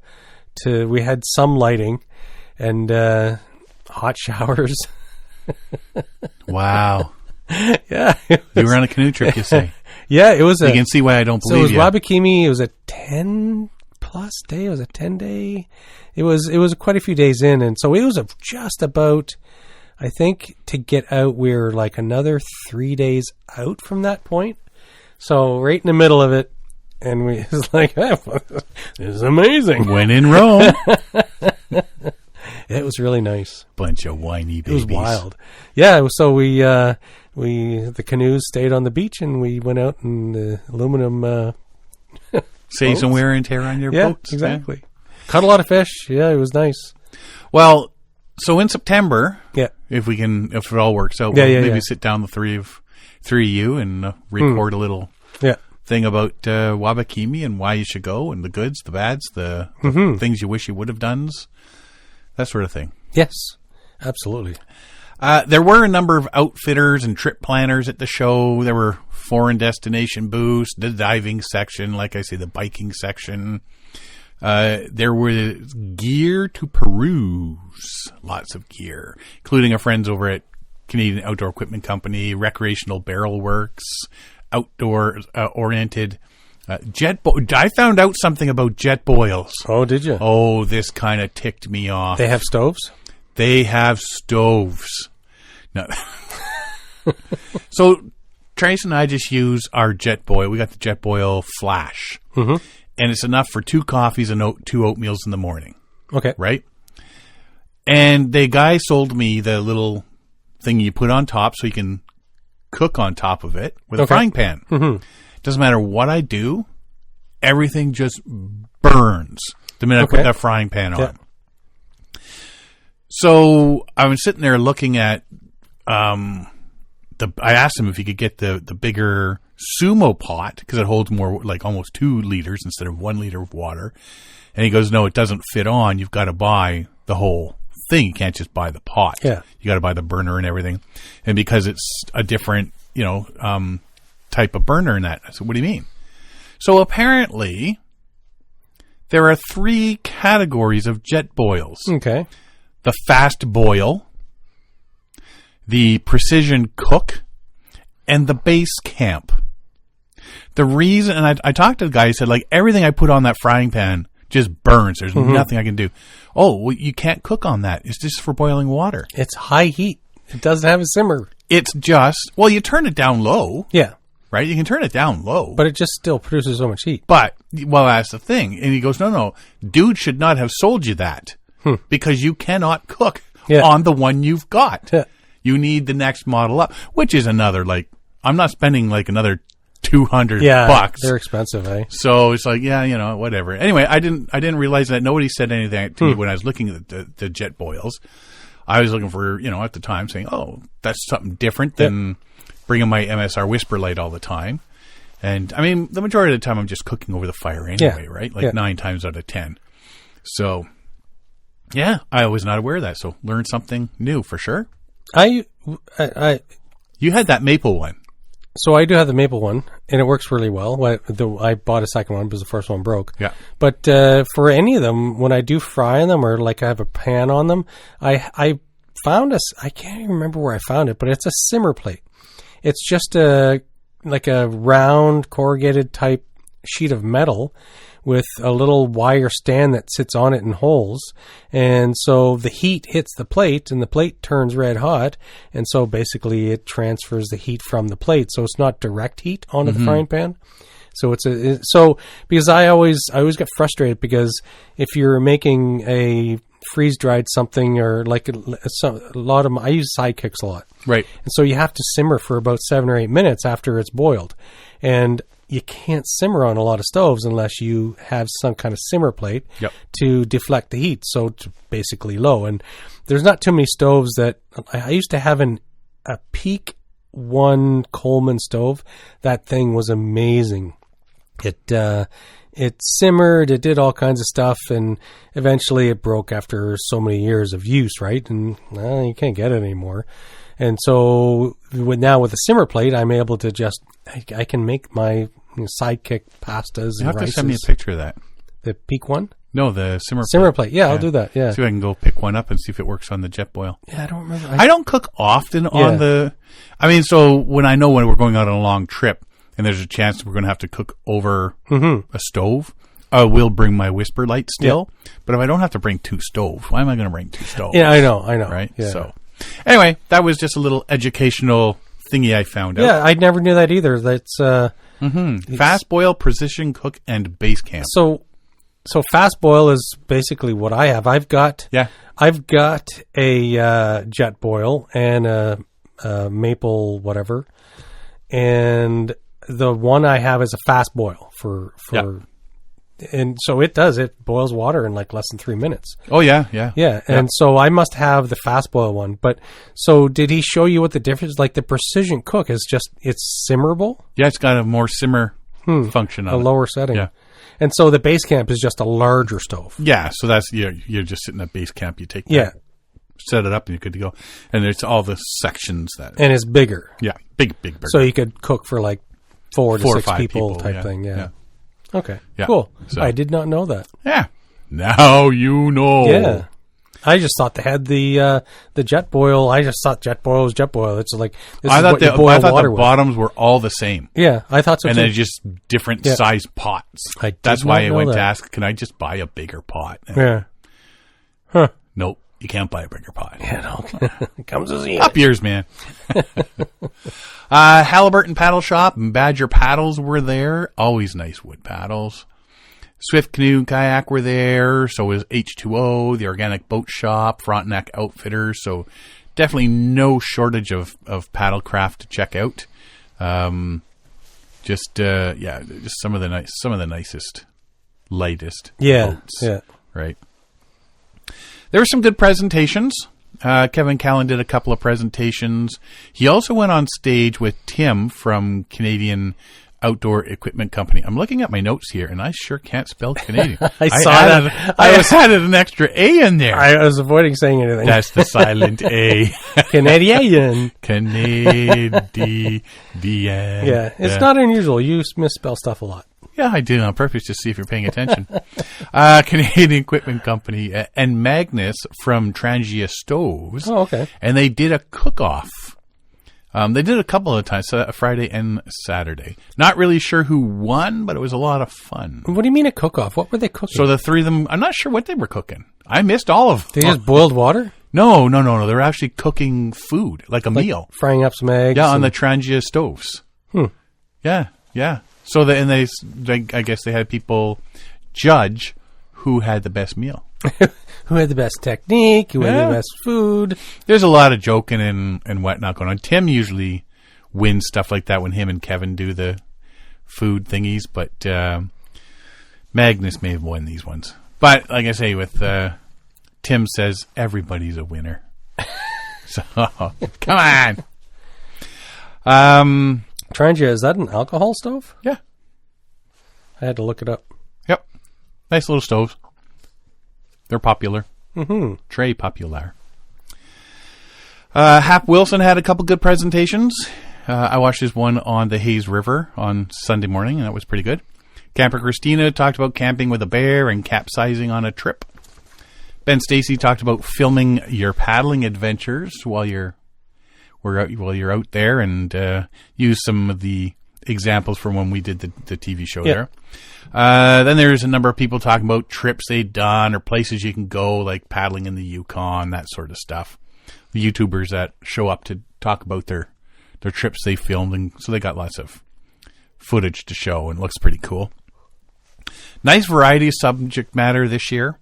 Speaker 2: to we had some lighting and hot showers.
Speaker 1: Wow.
Speaker 2: Yeah.
Speaker 1: You were on a canoe trip, you say?
Speaker 2: Yeah, it was
Speaker 1: you can see why I don't believe you.
Speaker 2: So it was Wabakimi. It was a 10-plus day. It was a 10-day. It was quite a few days in, and so it was just about... I think to get out, we're like another 3 days out from that point. So right in the middle of it, and we was like, this is amazing.
Speaker 1: When in Rome.
Speaker 2: It was really nice.
Speaker 1: Bunch of whiny babies.
Speaker 2: It was wild. Yeah, so the canoes stayed on the beach, and we went out in the aluminum
Speaker 1: save some wear and tear on your boats.
Speaker 2: Exactly. Yeah. Caught a lot of fish. Yeah, it was nice.
Speaker 1: Well, so in September, if it all works out, maybe sit down the three of you and record a little thing about Wabakimi and why you should go, and the goods, the bads, the things you wish you would have done, that sort of thing.
Speaker 2: Yes, absolutely.
Speaker 1: There were a number of outfitters and trip planners at the show. There were foreign destination booths, the diving section, like I say, the biking section. There was gear to peruse. Lots of gear, including our friends over at Canadian Outdoor Equipment Company, Recreational Barrel Works, outdoor oriented jet. I found out something about jet boils.
Speaker 2: Oh, did you?
Speaker 1: Oh, this kind of ticked me off.
Speaker 2: They have stoves?
Speaker 1: They have stoves. No. So Trace and I just use our jet boil. We got the jet boil flash.
Speaker 2: Mm-hmm.
Speaker 1: And it's enough for 2 coffees and 2 oatmeals in the morning.
Speaker 2: Okay.
Speaker 1: Right? And the guy sold me the little thing you put on top so you can cook on top of it with a frying pan.
Speaker 2: Mm-hmm.
Speaker 1: Doesn't matter what I do, everything just burns the minute I put that frying pan on.
Speaker 2: Yeah.
Speaker 1: So I was sitting there looking at I asked him if he could get the bigger sumo pot because it holds more, like almost 2 liters instead of 1 liter of water. And he goes, no, it doesn't fit on. You've got to buy the whole thing. You can't just buy the pot.
Speaker 2: Yeah.
Speaker 1: You got to buy the burner and everything. And because it's a different, type of burner in that. I said, what do you mean? So apparently there are 3 categories of jet boils.
Speaker 2: Okay.
Speaker 1: The fast boil, the precision cook, and the base camp. The reason, and I talked to the guy, he said, like, everything I put on that frying pan just burns. There's nothing I can do. Oh, well, you can't cook on that. It's just for boiling water.
Speaker 2: It's high heat. It doesn't have a simmer.
Speaker 1: It's just, well, you turn it down low.
Speaker 2: Yeah.
Speaker 1: Right? You can turn it down low.
Speaker 2: But it just still produces so much heat.
Speaker 1: But, well, that's the thing. And he goes, no. Dude should not have sold you that because you cannot cook on the one you've got.
Speaker 2: Yeah.
Speaker 1: You need the next model up, which is another, like, I'm not spending like another $200 bucks.
Speaker 2: They're expensive, eh?
Speaker 1: So it's like, whatever. Anyway, I didn't realize that. Nobody said anything to me when I was looking at the jet boils. I was looking for, at the time saying, oh, that's something different than bringing my MSR Whisper Light all the time. And I mean, the majority of the time I'm just cooking over the fire anyway, right? Like 9 times out of 10. So yeah, I was not aware of that. So learned something new for sure.
Speaker 2: You
Speaker 1: had that maple one.
Speaker 2: So I do have the maple one, and it works really well. I bought a second one because the first one broke.
Speaker 1: Yeah.
Speaker 2: But for any of them, when I do fry them or like I have a pan on them, I found I can't even remember where I found it, but it's a simmer plate. It's just like a round corrugated type sheet of metal with a little wire stand that sits on it in holes. And so the heat hits the plate and the plate turns red hot. And so basically it transfers the heat from the plate. So it's not direct heat onto the frying pan. So because I always get frustrated because if you're making a freeze dried something or like a lot of I use sidekicks a lot.
Speaker 1: Right.
Speaker 2: And so you have to simmer for about 7 or 8 minutes after it's boiled. And you can't simmer on a lot of stoves unless you have some kind of simmer plate to deflect the heat. So it's basically low. And there's not too many stoves that I used to have a Peak 1 Coleman stove. That thing was amazing. It simmered, it did all kinds of stuff, and eventually it broke after so many years of use, right? And you can't get it anymore. And so now with the simmer plate, I'm able to I can make my sidekick pastas and rices.
Speaker 1: You have to send me a picture of that.
Speaker 2: The Peak one?
Speaker 1: No, the simmer
Speaker 2: plate. Yeah, I'll do that. Yeah.
Speaker 1: See if I can go pick one up and see if it works on the jet boil.
Speaker 2: Yeah, I don't remember.
Speaker 1: I don't cook often on so when we're going out on a long trip and there's a chance we're going to have to cook over a stove, I will bring my Whisper Light still. Yeah. But if I don't have to bring 2 stoves, why am I going to bring 2 stoves?
Speaker 2: Yeah, I know.
Speaker 1: Right?
Speaker 2: Yeah.
Speaker 1: So anyway, that was just a little educational thingy I found out.
Speaker 2: Yeah, I never knew that either. That's
Speaker 1: fast boil, precision cook, and base camp.
Speaker 2: So fast boil is basically what I have. I've got a jet boil and a maple whatever, and the one I have is a fast boil for and so it boils water in like less than 3 minutes.
Speaker 1: Oh yeah.
Speaker 2: And so I must have the fast boil one. But so did he show you what the difference? Like the precision cook is it's simmerable.
Speaker 1: Yeah, it's got a more simmer function on
Speaker 2: a lower setting.
Speaker 1: Yeah.
Speaker 2: And so the base camp is just a larger stove.
Speaker 1: Yeah, so that's you're just sitting at base camp. You take set it up, and you're good to go. And it's all the sections
Speaker 2: and it's bigger.
Speaker 1: Yeah, big burger.
Speaker 2: So you could cook for like 4 to 6 people type thing. Yeah. Okay.
Speaker 1: Yeah.
Speaker 2: Cool.
Speaker 1: So-
Speaker 2: I did not know that.
Speaker 1: Yeah. Now you know.
Speaker 2: Yeah. I just thought they had the jet boil. I just thought jet boil was jet boil. It's like this
Speaker 1: I
Speaker 2: is
Speaker 1: thought
Speaker 2: what you
Speaker 1: the,
Speaker 2: boil
Speaker 1: I thought
Speaker 2: water
Speaker 1: the
Speaker 2: with.
Speaker 1: bottoms were all the same.
Speaker 2: Yeah, I thought so
Speaker 1: And
Speaker 2: too.
Speaker 1: then just different size pots.
Speaker 2: I did
Speaker 1: That's
Speaker 2: not
Speaker 1: why I
Speaker 2: know
Speaker 1: went to
Speaker 2: that.
Speaker 1: ask, can I just buy a bigger pot? And
Speaker 2: Yeah. Huh.
Speaker 1: Nope, you can't buy a bigger pot.
Speaker 2: Yeah, no. It comes as a
Speaker 1: Up yours, man. Halliburton Paddle Shop and Badger Paddles were there. Always nice wood paddles. Swift Canoe and Kayak were there. So was H2O, the Organic Boat Shop, Frontenac Outfitters. So definitely no shortage of paddlecraft to check out. Just some of the nicest, lightest boats.
Speaker 2: Yeah.
Speaker 1: Right. There were some good presentations. Kevin Callan did a couple of presentations. He also went on stage with Tim from Canadian Outdoor Equipment Company. I'm looking at my notes here, and I sure can't spell Canadian.
Speaker 2: I saw that.
Speaker 1: I added an extra A in there.
Speaker 2: I was avoiding saying anything.
Speaker 1: That's the silent A.
Speaker 2: Canadian.
Speaker 1: Canadian.
Speaker 2: Yeah, it's not unusual. You misspell stuff a lot.
Speaker 1: Yeah, I do on purpose to see if you're paying attention. Canadian Equipment Company and Magnus from Trangia Stoves.
Speaker 2: Oh, okay.
Speaker 1: And they did a cook-off. They did a couple of times, Friday and Saturday. Not really sure who won, but it was a lot of fun.
Speaker 2: What do you mean a cook-off? What were they cooking?
Speaker 1: So the three of them, I'm not sure what they were cooking. I missed all of them.
Speaker 2: They just boiled water?
Speaker 1: No. They were actually cooking food, like a meal.
Speaker 2: Frying up some eggs?
Speaker 1: Yeah, on the Trangia Stoves. Yeah. So I guess they had people judge who had the best meal.
Speaker 2: Who had the best technique? Who had the best food?
Speaker 1: There's a lot of joking and whatnot going on. Tim usually wins stuff like that when him and Kevin do the food thingies, but Magnus may have won these ones. But like I say, with Tim says everybody's a winner. So come on.
Speaker 2: Trangia, is that an alcohol stove?
Speaker 1: Yeah.
Speaker 2: I had to look it up.
Speaker 1: Yep. Nice little stoves. They're popular.
Speaker 2: Mm-hmm.
Speaker 1: Très popular. Hap Wilson had a couple good presentations. I watched his one on the Hayes River on Sunday morning, and that was pretty good. Camper Christina talked about camping with a bear and capsizing on a trip. Ben Stacy talked about filming your paddling adventures while you're out there, and use some of the examples from when we did the TV show there. Then there's a number of people talking about trips they've done or places you can go, like paddling in the Yukon, that sort of stuff. The YouTubers that show up to talk about their trips they filmed, and so they got lots of footage to show, and it looks pretty cool. Nice variety of subject matter this year.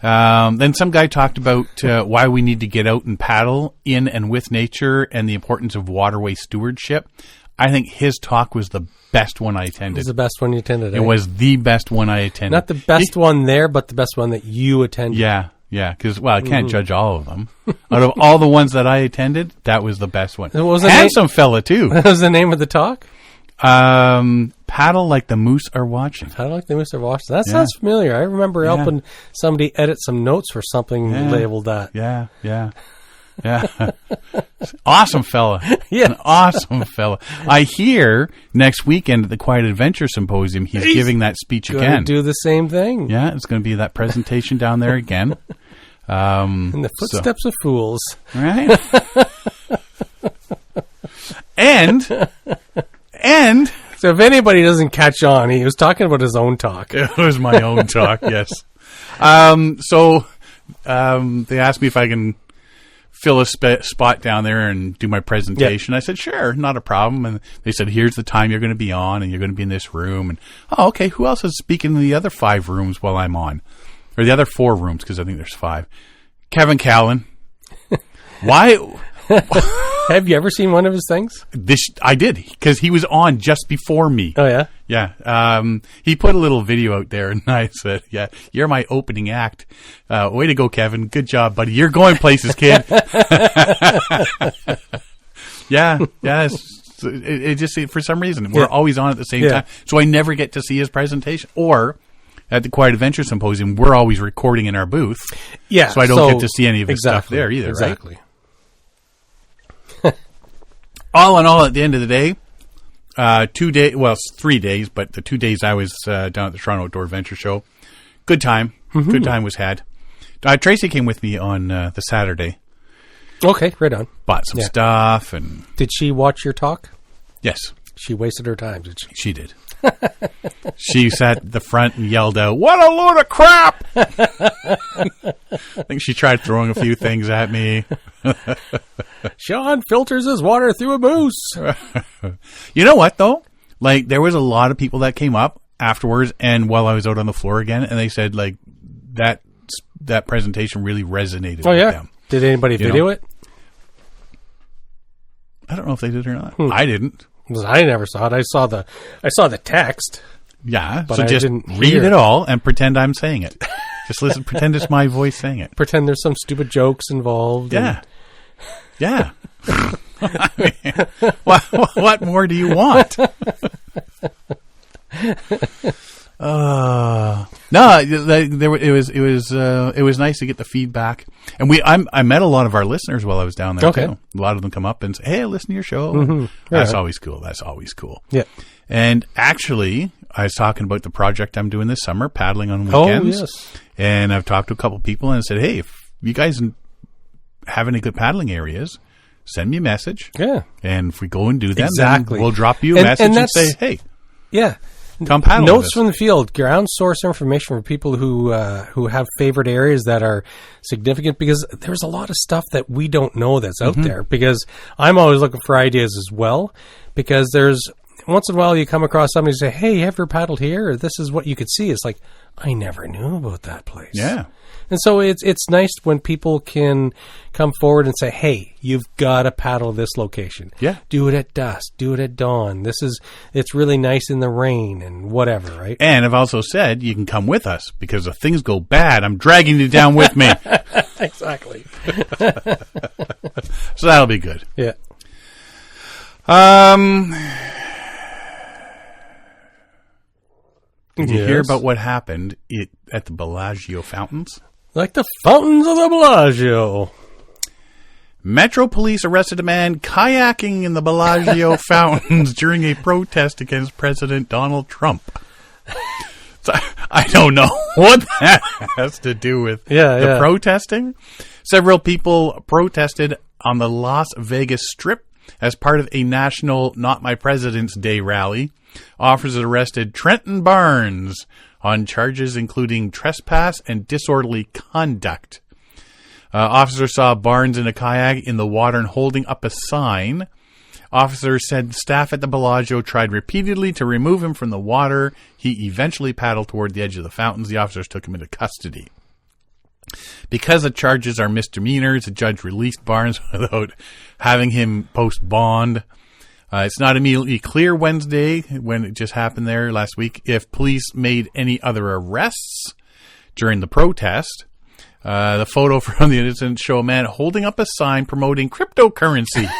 Speaker 1: Then some guy talked about why we need to get out and paddle in and with nature and the importance of waterway stewardship. I think his talk was the best one I attended.
Speaker 2: It was the best one you attended,
Speaker 1: It was the best one I attended.
Speaker 2: Not the best one there, but the best one that you attended.
Speaker 1: Yeah, because, I can't judge all of them. Out of all the ones that I attended, that was the best one.
Speaker 2: What was the
Speaker 1: Handsome fella, too.
Speaker 2: What was the name of the talk?
Speaker 1: Paddle like the moose are watching.
Speaker 2: Paddle like the moose are watching. That sounds familiar. I remember helping somebody edit some notes for something labeled that.
Speaker 1: Yeah. Awesome fella.
Speaker 2: Yeah.
Speaker 1: An awesome fella. I hear next weekend at the Quiet Adventure Symposium, he's giving that speech again.
Speaker 2: Do the same thing.
Speaker 1: Yeah, it's going to be that presentation down there again.
Speaker 2: In the footsteps of fools.
Speaker 1: Right? And
Speaker 2: so if anybody doesn't catch on, he was talking about his own talk.
Speaker 1: it was my own talk, yes. They asked me if I can fill a spot down there and do my presentation. I said, sure, not a problem. And they said, here's the time you're going to be on, and you're going to be in this room. And, okay, who else is speaking in the other 5 rooms while I'm on? Or the other 4 rooms, because I think there's 5. Kevin Callan. Why?
Speaker 2: Have you ever seen one of his things?
Speaker 1: I did, because he was on just before me.
Speaker 2: Oh, yeah?
Speaker 1: Yeah. He put a little video out there, and I said, yeah, you're my opening act. Way to go, Kevin. Good job, buddy. You're going places, kid. Yeah. It just, for some reason, we're always on at the same time. So I never get to see his presentation. Or at the Quiet Adventure Symposium, we're always recording in our booth.
Speaker 2: Yeah.
Speaker 1: So I don't get to see any of his stuff there either,
Speaker 2: exactly.
Speaker 1: Right? All in all, at the end of the day, 2 days, well, 3 days, but the 2 days I was down at the Toronto Outdoor Adventure Show. Good time. Mm-hmm. Good time was had. Tracy came with me on the Saturday.
Speaker 2: Okay, right on.
Speaker 1: Bought some stuff. And
Speaker 2: did she watch your talk?
Speaker 1: Yes.
Speaker 2: She wasted her time, did she?
Speaker 1: She did. She sat at the front and yelled out, "What a load of crap!" I think she tried throwing a few things at me.
Speaker 2: Sean filters his water through a moose.
Speaker 1: You know what, though? Like, there was a lot of people that came up afterwards and while I was out on the floor again, and they said, like, that presentation really resonated with them.
Speaker 2: Did anybody video it?
Speaker 1: I don't know if they did or not. I didn't.
Speaker 2: I never saw it. I saw the text.
Speaker 1: Yeah,
Speaker 2: but
Speaker 1: so
Speaker 2: I
Speaker 1: just
Speaker 2: didn't
Speaker 1: read it all and pretend I'm saying it. Just listen, pretend it's my voice saying it.
Speaker 2: Pretend there's some stupid jokes involved.
Speaker 1: Yeah. Yeah. I mean, what more do you want? No, it was nice to get the feedback, and I met a lot of our listeners while I was down there too. A lot of them come up and say, "Hey, I listen to your show." Mm-hmm. That's always cool. That's always cool.
Speaker 2: Yeah.
Speaker 1: And actually, I was talking about the project I'm doing this summer, paddling on weekends. Oh, yes. And I've talked to a couple people and said, "Hey, if you guys have any good paddling areas, send me a message.
Speaker 2: Yeah.
Speaker 1: And if we go and do them, then we'll drop you a message and say, hey,
Speaker 2: yeah,
Speaker 1: come paddle
Speaker 2: notes from the field, ground source information for people who have favorite areas that are significant, because there's a lot of stuff that we don't know that's out there, because I'm always looking for ideas as well, because there's once in a while you come across somebody and say, hey, you ever paddled here? Or this is what you could see. It's like, I never knew about that place.
Speaker 1: Yeah.
Speaker 2: And so it's nice when people can come forward and say, hey, you've got to paddle this location.
Speaker 1: Yeah.
Speaker 2: Do it at dusk. Do it at dawn. It's really nice in the rain and whatever, right?
Speaker 1: And I've also said you can come with us, because if things go bad, I'm dragging you down with me.
Speaker 2: Exactly.
Speaker 1: So that'll be good.
Speaker 2: Yeah.
Speaker 1: Did you hear about what happened at the Bellagio fountains?
Speaker 2: Like the fountains of the Bellagio.
Speaker 1: Metro police arrested a man kayaking in the Bellagio fountains during a protest against President Donald Trump. So, I don't know what that has to do with the protesting. Several people protested on the Las Vegas Strip as part of a national Not My President's Day rally. Officers arrested Trenton Barnes on charges including trespass and disorderly conduct. Officers saw Barnes in a kayak in the water and holding up a sign. Officers said staff at the Bellagio tried repeatedly to remove him from the water. He eventually paddled toward the edge of the fountains. The officers took him into custody. Because the charges are misdemeanors, the judge released Barnes without having him post bond. It's not immediately clear Wednesday, when it just happened there last week, if police made any other arrests during the protest. The photo from the incident show a man holding up a sign promoting cryptocurrency.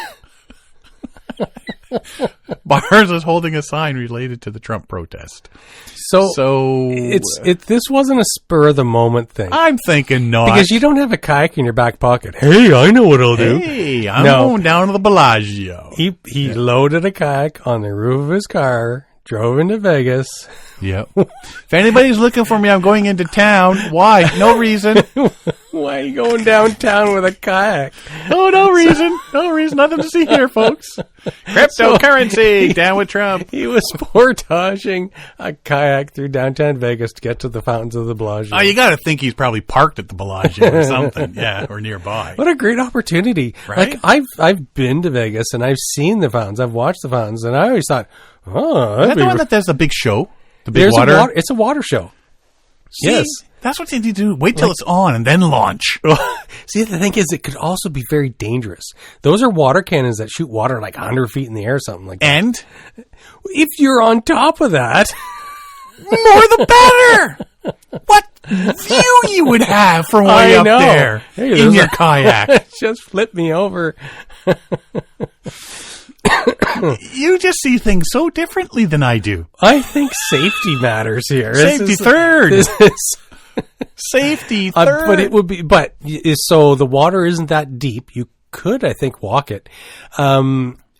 Speaker 1: Barnes was holding a sign related to the Trump protest.
Speaker 2: So this wasn't a spur of the moment thing.
Speaker 1: I'm thinking not,
Speaker 2: because you don't have a kayak in your back pocket. Hey, I know what I'll do.
Speaker 1: Hey, I'm going down to the Bellagio.
Speaker 2: He loaded a kayak on the roof of his car, drove into Vegas.
Speaker 1: Yep. If anybody's looking for me, I'm going into town. Why? No reason.
Speaker 2: Why are you going downtown with a kayak?
Speaker 1: Oh, no reason. No reason. Nothing to see here, folks. Cryptocurrency. Down with Trump.
Speaker 2: He was portaging a kayak through downtown Vegas to get to the fountains of the Bellagio.
Speaker 1: Oh, you got to think he's probably parked at the Bellagio or something. Yeah, or nearby.
Speaker 2: What a great opportunity.
Speaker 1: Right?
Speaker 2: Like, I've been to Vegas and I've seen the fountains. I've watched the fountains, and I always thought,
Speaker 1: is that the one that does the big show? The big water?
Speaker 2: It's a water show.
Speaker 1: See,
Speaker 2: yes.
Speaker 1: That's what you need to do. Wait till it's on and then launch.
Speaker 2: See, the thing is, it could also be very dangerous. Those are water cannons that shoot water like 100 feet in the air or something like that.
Speaker 1: And?
Speaker 2: If you're on top of that...
Speaker 1: more the better! What view you would have from way up there in your kayak.
Speaker 2: Just flip me over.
Speaker 1: You just see things so differently than I do.
Speaker 2: I think safety matters here.
Speaker 1: Safety third. Safety third.
Speaker 2: But it would be. So the water isn't that deep. You could, I think, walk it.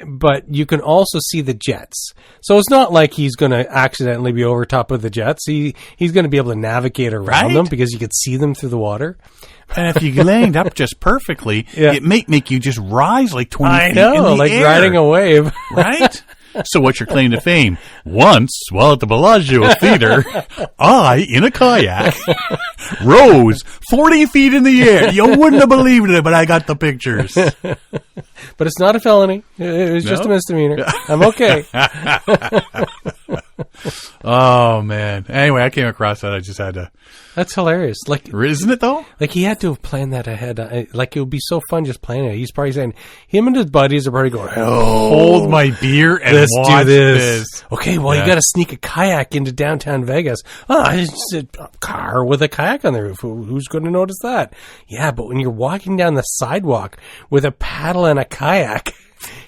Speaker 2: but you can also see the jets. So it's not like he's going to accidentally be over top of the jets. He's going to be able to navigate around them because you can see them through the water.
Speaker 1: And if you lined up just perfectly, it may make you just rise like 20 feet in the air.
Speaker 2: Riding a wave.
Speaker 1: Right? So what's your claim to fame? Once, while at the Bellagio Theater, I, in a kayak, rose 40 feet in the air. You wouldn't have believed it, but I got the pictures.
Speaker 2: But it's not a felony. It was just a misdemeanor. I'm okay.
Speaker 1: Oh, man. Anyway, I came across that. I just had to...
Speaker 2: That's hilarious. Like,
Speaker 1: isn't it, though?
Speaker 2: Like, he had to have planned that ahead. Like, it would be so fun just playing it. He's probably saying, him and his buddies are probably going,
Speaker 1: hold my beer and
Speaker 2: let's
Speaker 1: watch
Speaker 2: do this.
Speaker 1: this.
Speaker 2: Okay, well, you got to sneak a kayak into downtown Vegas. Oh, it's just a car with a kayak on the roof. Who's going to notice that? Yeah, but when you're walking down the sidewalk with a paddle and a kayak,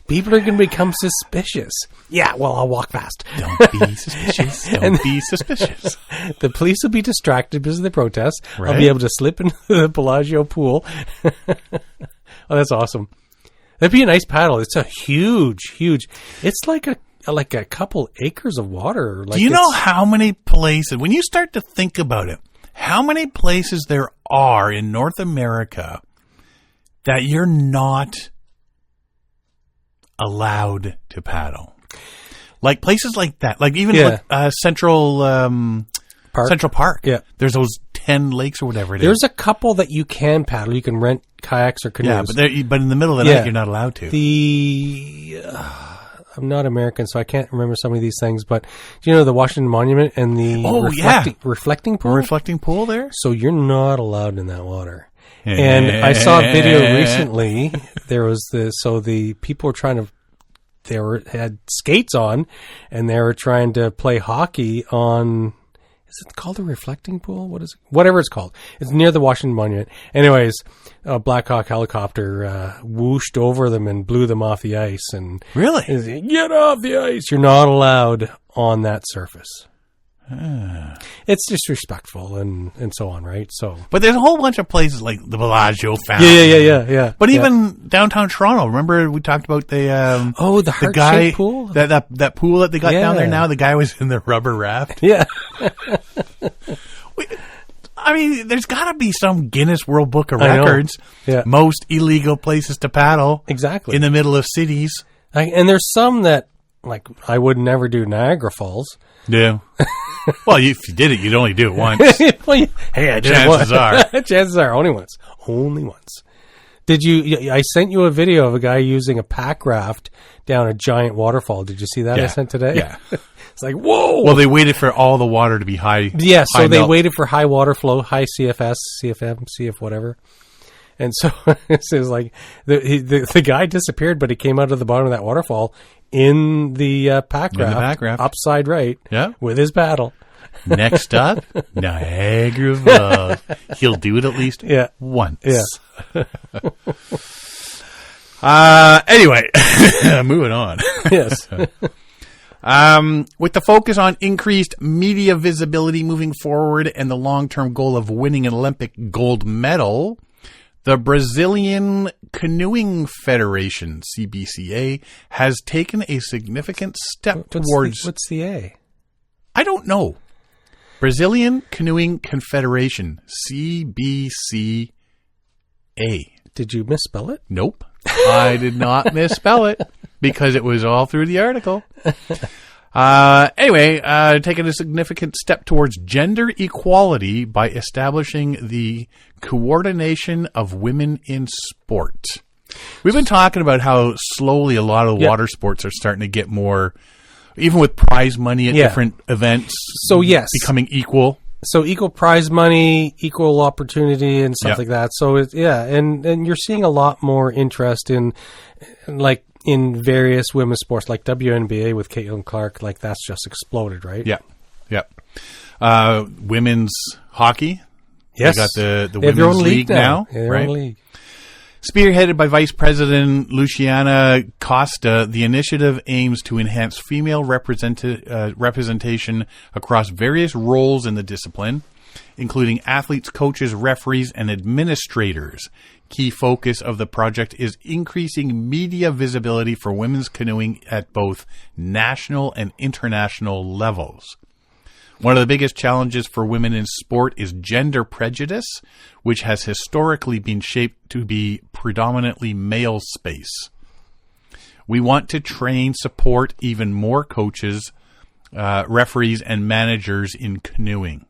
Speaker 2: people are going to become suspicious. Yeah, well, I'll walk fast.
Speaker 1: Don't be suspicious. Don't be suspicious.
Speaker 2: The police will be distracted because of the protests.
Speaker 1: Right.
Speaker 2: I'll be able to slip into the Bellagio pool. Oh, that's awesome. That'd be a nice paddle. It's a huge. It's like a couple acres of water. Like,
Speaker 1: do you know how many places, when you start to think about it, how many places there are in North America that you're not allowed to paddle? Like places like that, like even Central Park. Yeah, there's those 10 lakes or whatever it is.
Speaker 2: There's a couple that you can paddle. You can rent kayaks or canoes.
Speaker 1: Yeah, but in the middle of the night, you're not allowed to.
Speaker 2: I'm not American, so I can't remember some of these things. But do you know the Washington Monument and the reflecting pool?
Speaker 1: Reflecting pool there.
Speaker 2: So you're not allowed in that water. And I saw a video recently. There was the people were trying to. Had skates on, and they were trying to play hockey on. Is it called a reflecting pool? What is it? Whatever it's called. It's near the Washington Monument. Anyways, a Black Hawk helicopter whooshed over them and blew them off the ice. And
Speaker 1: really,
Speaker 2: get off the ice! You're not allowed on that surface. It's disrespectful and so on, right? So,
Speaker 1: but there's a whole bunch of places like the Bellagio Fountain.
Speaker 2: Yeah.
Speaker 1: But even downtown Toronto, remember we talked about the
Speaker 2: heart-shaped pool,
Speaker 1: that pool that they got down there now. The guy was in the rubber raft.
Speaker 2: Yeah.
Speaker 1: I mean, there's got to be some Guinness World Book of Records. Yeah. Most illegal places to paddle.
Speaker 2: Exactly.
Speaker 1: In the middle of cities.
Speaker 2: And there's some that, like, I would never do Niagara Falls.
Speaker 1: Yeah. Well, if you did it, you'd only do it once.
Speaker 2: Chances are only once. Only once. Did you? I sent you a video of a guy using a pack raft down a giant waterfall. Did you see that I sent today?
Speaker 1: Yeah.
Speaker 2: It's like, whoa.
Speaker 1: Well, they waited for all the water to be high.
Speaker 2: Yeah, so they waited for high water flow, high CFS, CFM, CF whatever. And so it says like the guy disappeared, but he came out of the bottom of that waterfall in the pack raft, upside right, with his paddle.
Speaker 1: Next up, Niagara Falls. He'll do it at least once.
Speaker 2: Yeah.
Speaker 1: Anyway, moving on.
Speaker 2: Yes.
Speaker 1: With the focus on increased media visibility moving forward and the long-term goal of winning an Olympic gold medal, the Brazilian Canoeing Federation, CBCA, has taken a significant step towards...
Speaker 2: What's the A?
Speaker 1: I don't know. Brazilian Canoeing Confederation, CBCA.
Speaker 2: Did you misspell it?
Speaker 1: Nope. I did not misspell it because it was all through the article. Anyway, taking a significant step towards gender equality by establishing the Coordination of Women in Sport. We've been talking about how slowly a lot of water sports are starting to get more, even with prize money at different events.
Speaker 2: So yes, becoming
Speaker 1: equal.
Speaker 2: So equal prize money, equal opportunity, and stuff like that. So and you're seeing a lot more interest in various women's sports, like WNBA with Caitlin Clark. Like that's just exploded, right?
Speaker 1: Yeah. Women's hockey.
Speaker 2: Yes,
Speaker 1: they got the women's league now, right?
Speaker 2: League.
Speaker 1: Spearheaded by Vice President Luciana Costa, the initiative aims to enhance female representation across various roles in the discipline, including athletes, coaches, referees, and administrators, key focus of the project is increasing media visibility for women's canoeing at both national and international levels. One of the biggest challenges for women in sport is gender prejudice, which has historically been shaped to be predominantly male space. We want to train, support even more coaches, referees, and managers in canoeing.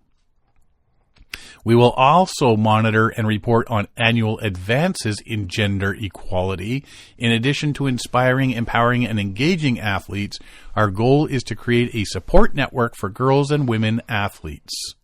Speaker 1: We will also monitor and report on annual advances in gender equality. In addition to inspiring, empowering, and engaging athletes, our goal is to create a support network for girls and women athletes.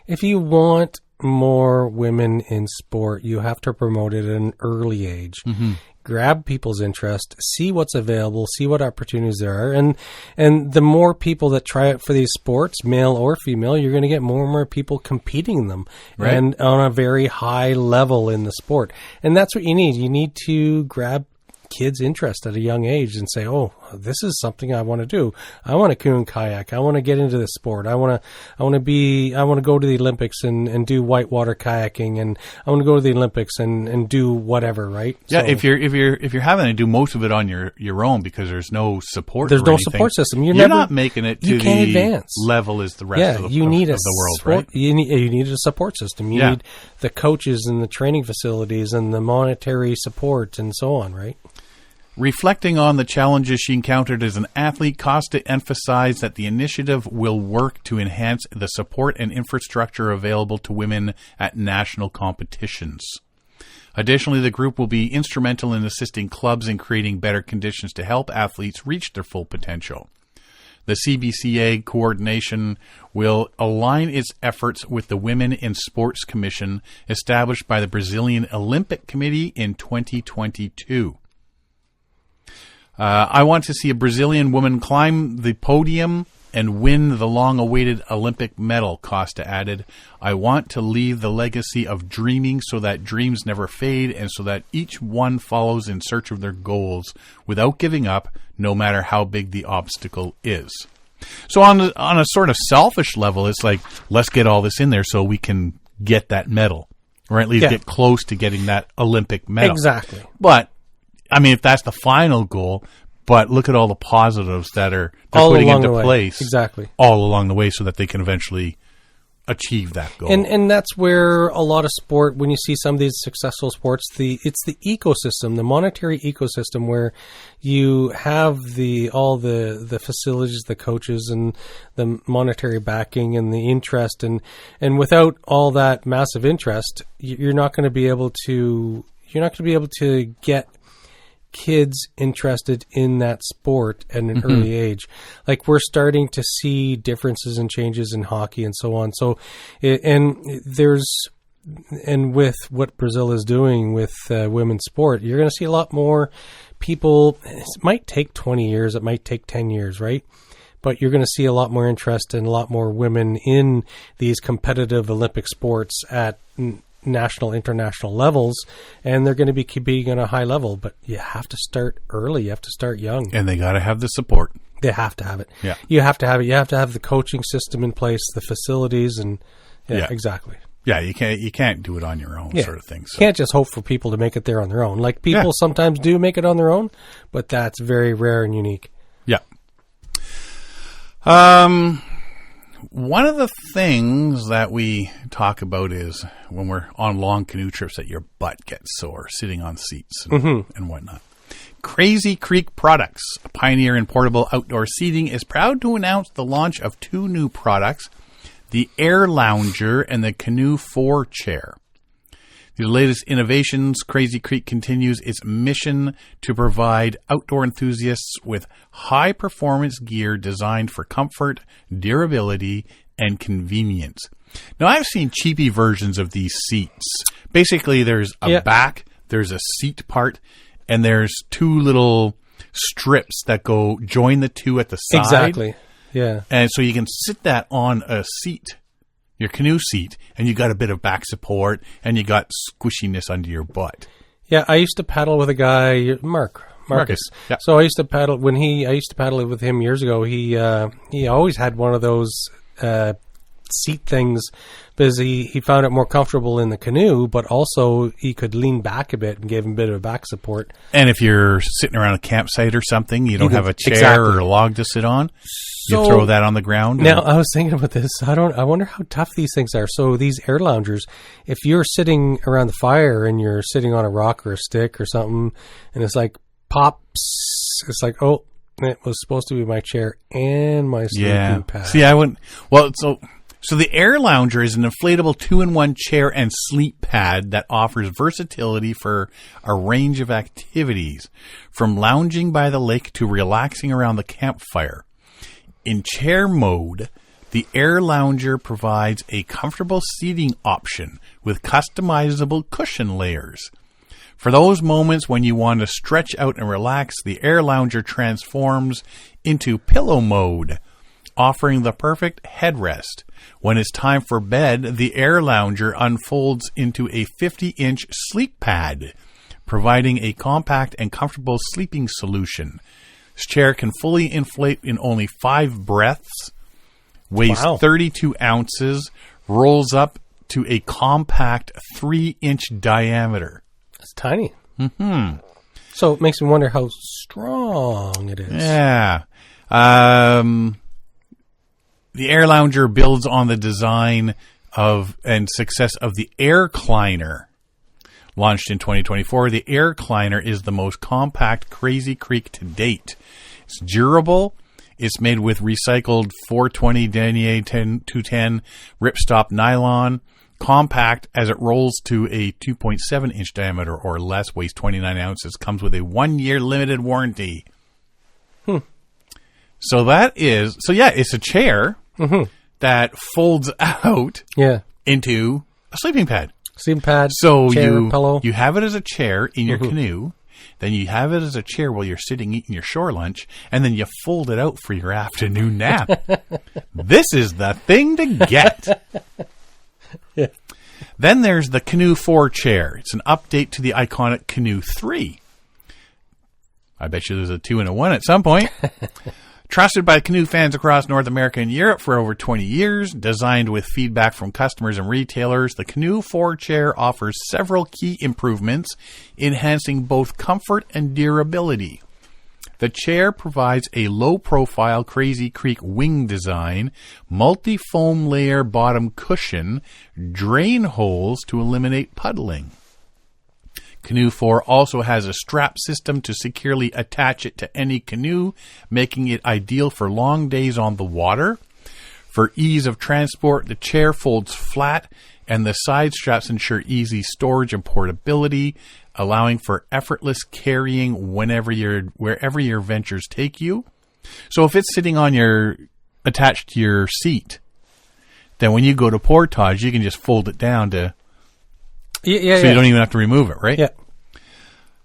Speaker 2: If you want more women in sport, you have to promote it at an early age. Mm-hmm. Grab people's interest, see what's available, see what opportunities there are. And the more people that try out for these sports, male or female, you're going to get more and more people competing in them, right, and on a very high level in the sport. And that's what you need. You need to grab kids' interest at a young age and say, oh, this is something I want to do. I want to canoe and kayak. I want to get into this sport. I want to go to the Olympics and do whitewater kayaking, and I want to go to the Olympics and do whatever, right?
Speaker 1: Yeah, so, if you're having to do most of it on your own because there's no support.
Speaker 2: There's no support system. You're
Speaker 1: not making it to the
Speaker 2: advance
Speaker 1: level as the rest of the world, right?
Speaker 2: You need a support system. You need the coaches and the training facilities and the monetary support and so on, right?
Speaker 1: Reflecting on the challenges she encountered as an athlete, Costa emphasized that the initiative will work to enhance the support and infrastructure available to women at national competitions. Additionally, the group will be instrumental in assisting clubs in creating better conditions to help athletes reach their full potential. The CBCA coordination will align its efforts with the Women in Sports Commission established by the Brazilian Olympic Committee in 2022. I want to see a Brazilian woman climb the podium and win the long-awaited Olympic medal, Costa added. I want to leave the legacy of dreaming so that dreams never fade and so that each one follows in search of their goals without giving up, no matter how big the obstacle is. So on a sort of selfish level, it's like, let's get all this in there so we can get that medal, or at least get close to getting that Olympic medal.
Speaker 2: Exactly.
Speaker 1: But I mean, if that's the final goal, but look at all the positives that they're putting into place all along the way so that they can eventually achieve that goal.
Speaker 2: And that's where a lot of sport, when you see some of these successful sports, it's the ecosystem, the monetary ecosystem, where you have all the facilities, the coaches, and the monetary backing and the interest. And without all that massive interest, you're not going to be able to get kids interested in that sport at an early age. Like, we're starting to see differences and changes in hockey and so on. So, with what Brazil is doing with women's sport, you're going to see a lot more people. It might take 20 years. It might take 10 years, right? But you're going to see a lot more interest and a lot more women in these competitive Olympic sports at national, international levels, and they're going to be competing on a high level. But you have to start early. You have to start young.
Speaker 1: And they got to have the support.
Speaker 2: They have to have it.
Speaker 1: Yeah.
Speaker 2: You have to have it. You have to have the coaching system in place, the facilities, and exactly.
Speaker 1: Yeah, you can't do it on your own, sort of thing. So.
Speaker 2: You can't just hope for people to make it there on their own. Like, people sometimes do make it on their own, but that's very rare and unique.
Speaker 1: Yeah. One of the things that we talk about is when we're on long canoe trips that your butt gets sore sitting on seats and whatnot. Crazy Creek Products, a pioneer in portable outdoor seating, is proud to announce the launch of 2 new products, the AirLounger and the Canoe IV chair. The latest innovations, Crazy Creek continues its mission to provide outdoor enthusiasts with high-performance gear designed for comfort, durability, and convenience. Now, I've seen cheapy versions of these seats. Basically, there's a back, there's a seat part, and there's 2 little strips that join the 2 at the side.
Speaker 2: Exactly, yeah.
Speaker 1: And so you can sit that on a seat, your canoe seat, and you got a bit of back support, and you got squishiness under your butt.
Speaker 2: Yeah, I used to paddle with a guy, Marcus.
Speaker 1: Yeah.
Speaker 2: So I used to paddle with him years ago. He always had one of those seat things because he found it more comfortable in the canoe, but also he could lean back a bit and gave him a bit of back support.
Speaker 1: And if you're sitting around a campsite or something, you don't have a chair or a log to sit on, you throw that on the ground.
Speaker 2: Now, I was thinking about this. I wonder how tough these things are. So these AirLoungers, if you're sitting around the fire and you're sitting on a rock or a stick or something, and it's like pops, it's like, oh, it was supposed to be my chair and my sleeping pad.
Speaker 1: See, I wouldn't. Well, so the AirLounger is an inflatable 2-in-1 chair and sleep pad that offers versatility for a range of activities, from lounging by the lake to relaxing around the campfire. In chair mode, the AirLounger provides a comfortable seating option with customizable cushion layers. For those moments when you want to stretch out and relax, the AirLounger transforms into pillow mode, offering the perfect headrest. When it's time for bed, the AirLounger unfolds into a 50-inch sleep pad, providing a compact and comfortable sleeping solution. This chair can fully inflate in only 5 breaths, weighs 32 ounces, rolls up to a compact 3-inch diameter.
Speaker 2: It's tiny. Mm-hmm. So it makes me wonder how strong it is.
Speaker 1: Yeah. The AirLounger builds on the design of and success of the AirCliner. Launched in 2024, the AirCliner is the most compact Crazy Creek to date. It's durable. It's made with recycled 420 denier 210 ripstop nylon. Compact as it rolls to a 2.7-inch diameter or less, weighs 29 ounces, comes with a 1-year limited warranty. So it's a chair that folds out into a sleeping pad.
Speaker 2: Sleeping pad,
Speaker 1: so
Speaker 2: chair, pillow.
Speaker 1: You have it as a chair in your canoe, then you have it as a chair while you're sitting eating your shore lunch, and then you fold it out for your afternoon nap. This is the thing to get.
Speaker 2: Yeah.
Speaker 1: Then there's the Canoe IV chair. It's an update to the iconic Canoe III. I bet you there's a 2-in-1 at some point. Trusted by canoe fans across North America and Europe for over 20 years, designed with feedback from customers and retailers, the Canoe IV chair offers several key improvements, enhancing both comfort and durability. The chair provides a low-profile Crazy Creek wing design, multi-foam layer bottom cushion, drain holes to eliminate puddling. Canoe IV also has a strap system to securely attach it to any canoe, making it ideal for long days on the water. For ease of transport, the chair folds flat, and the side straps ensure easy storage and portability, allowing for effortless carrying wherever your ventures take you. So if it's sitting on attached to your seat, then when you go to portage, you can just fold it down to you don't even have to remove it, right?
Speaker 2: Yeah.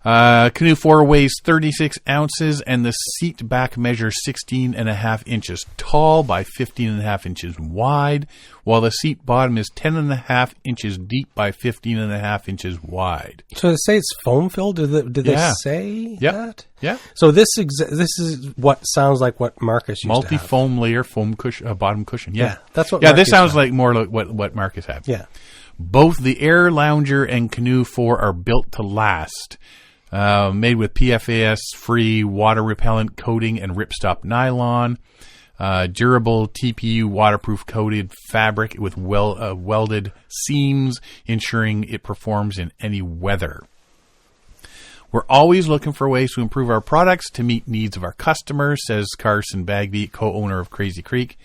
Speaker 1: Canoe IV weighs 36 ounces, and the seat back measures 16.5 inches tall by 15.5 inches wide, while the seat bottom is 10.5 inches deep by 15.5 inches wide.
Speaker 2: So they say it's foam filled? Did they say that?
Speaker 1: Yeah.
Speaker 2: So this is what sounds like what Marcus used
Speaker 1: multi-foam layer foam cushion, bottom cushion. Yeah,
Speaker 2: that's what.
Speaker 1: Yeah, this sounds like more like what Marcus had.
Speaker 2: Yeah.
Speaker 1: Both the AirLounger and Canoe IV are built to last. Made with PFAS-free water-repellent coating and ripstop nylon. Durable TPU waterproof coated fabric with welded seams, ensuring it performs in any weather. We're always looking for ways to improve our products to meet needs of our customers, says Carson Bagby, co-owner of Crazy Creek.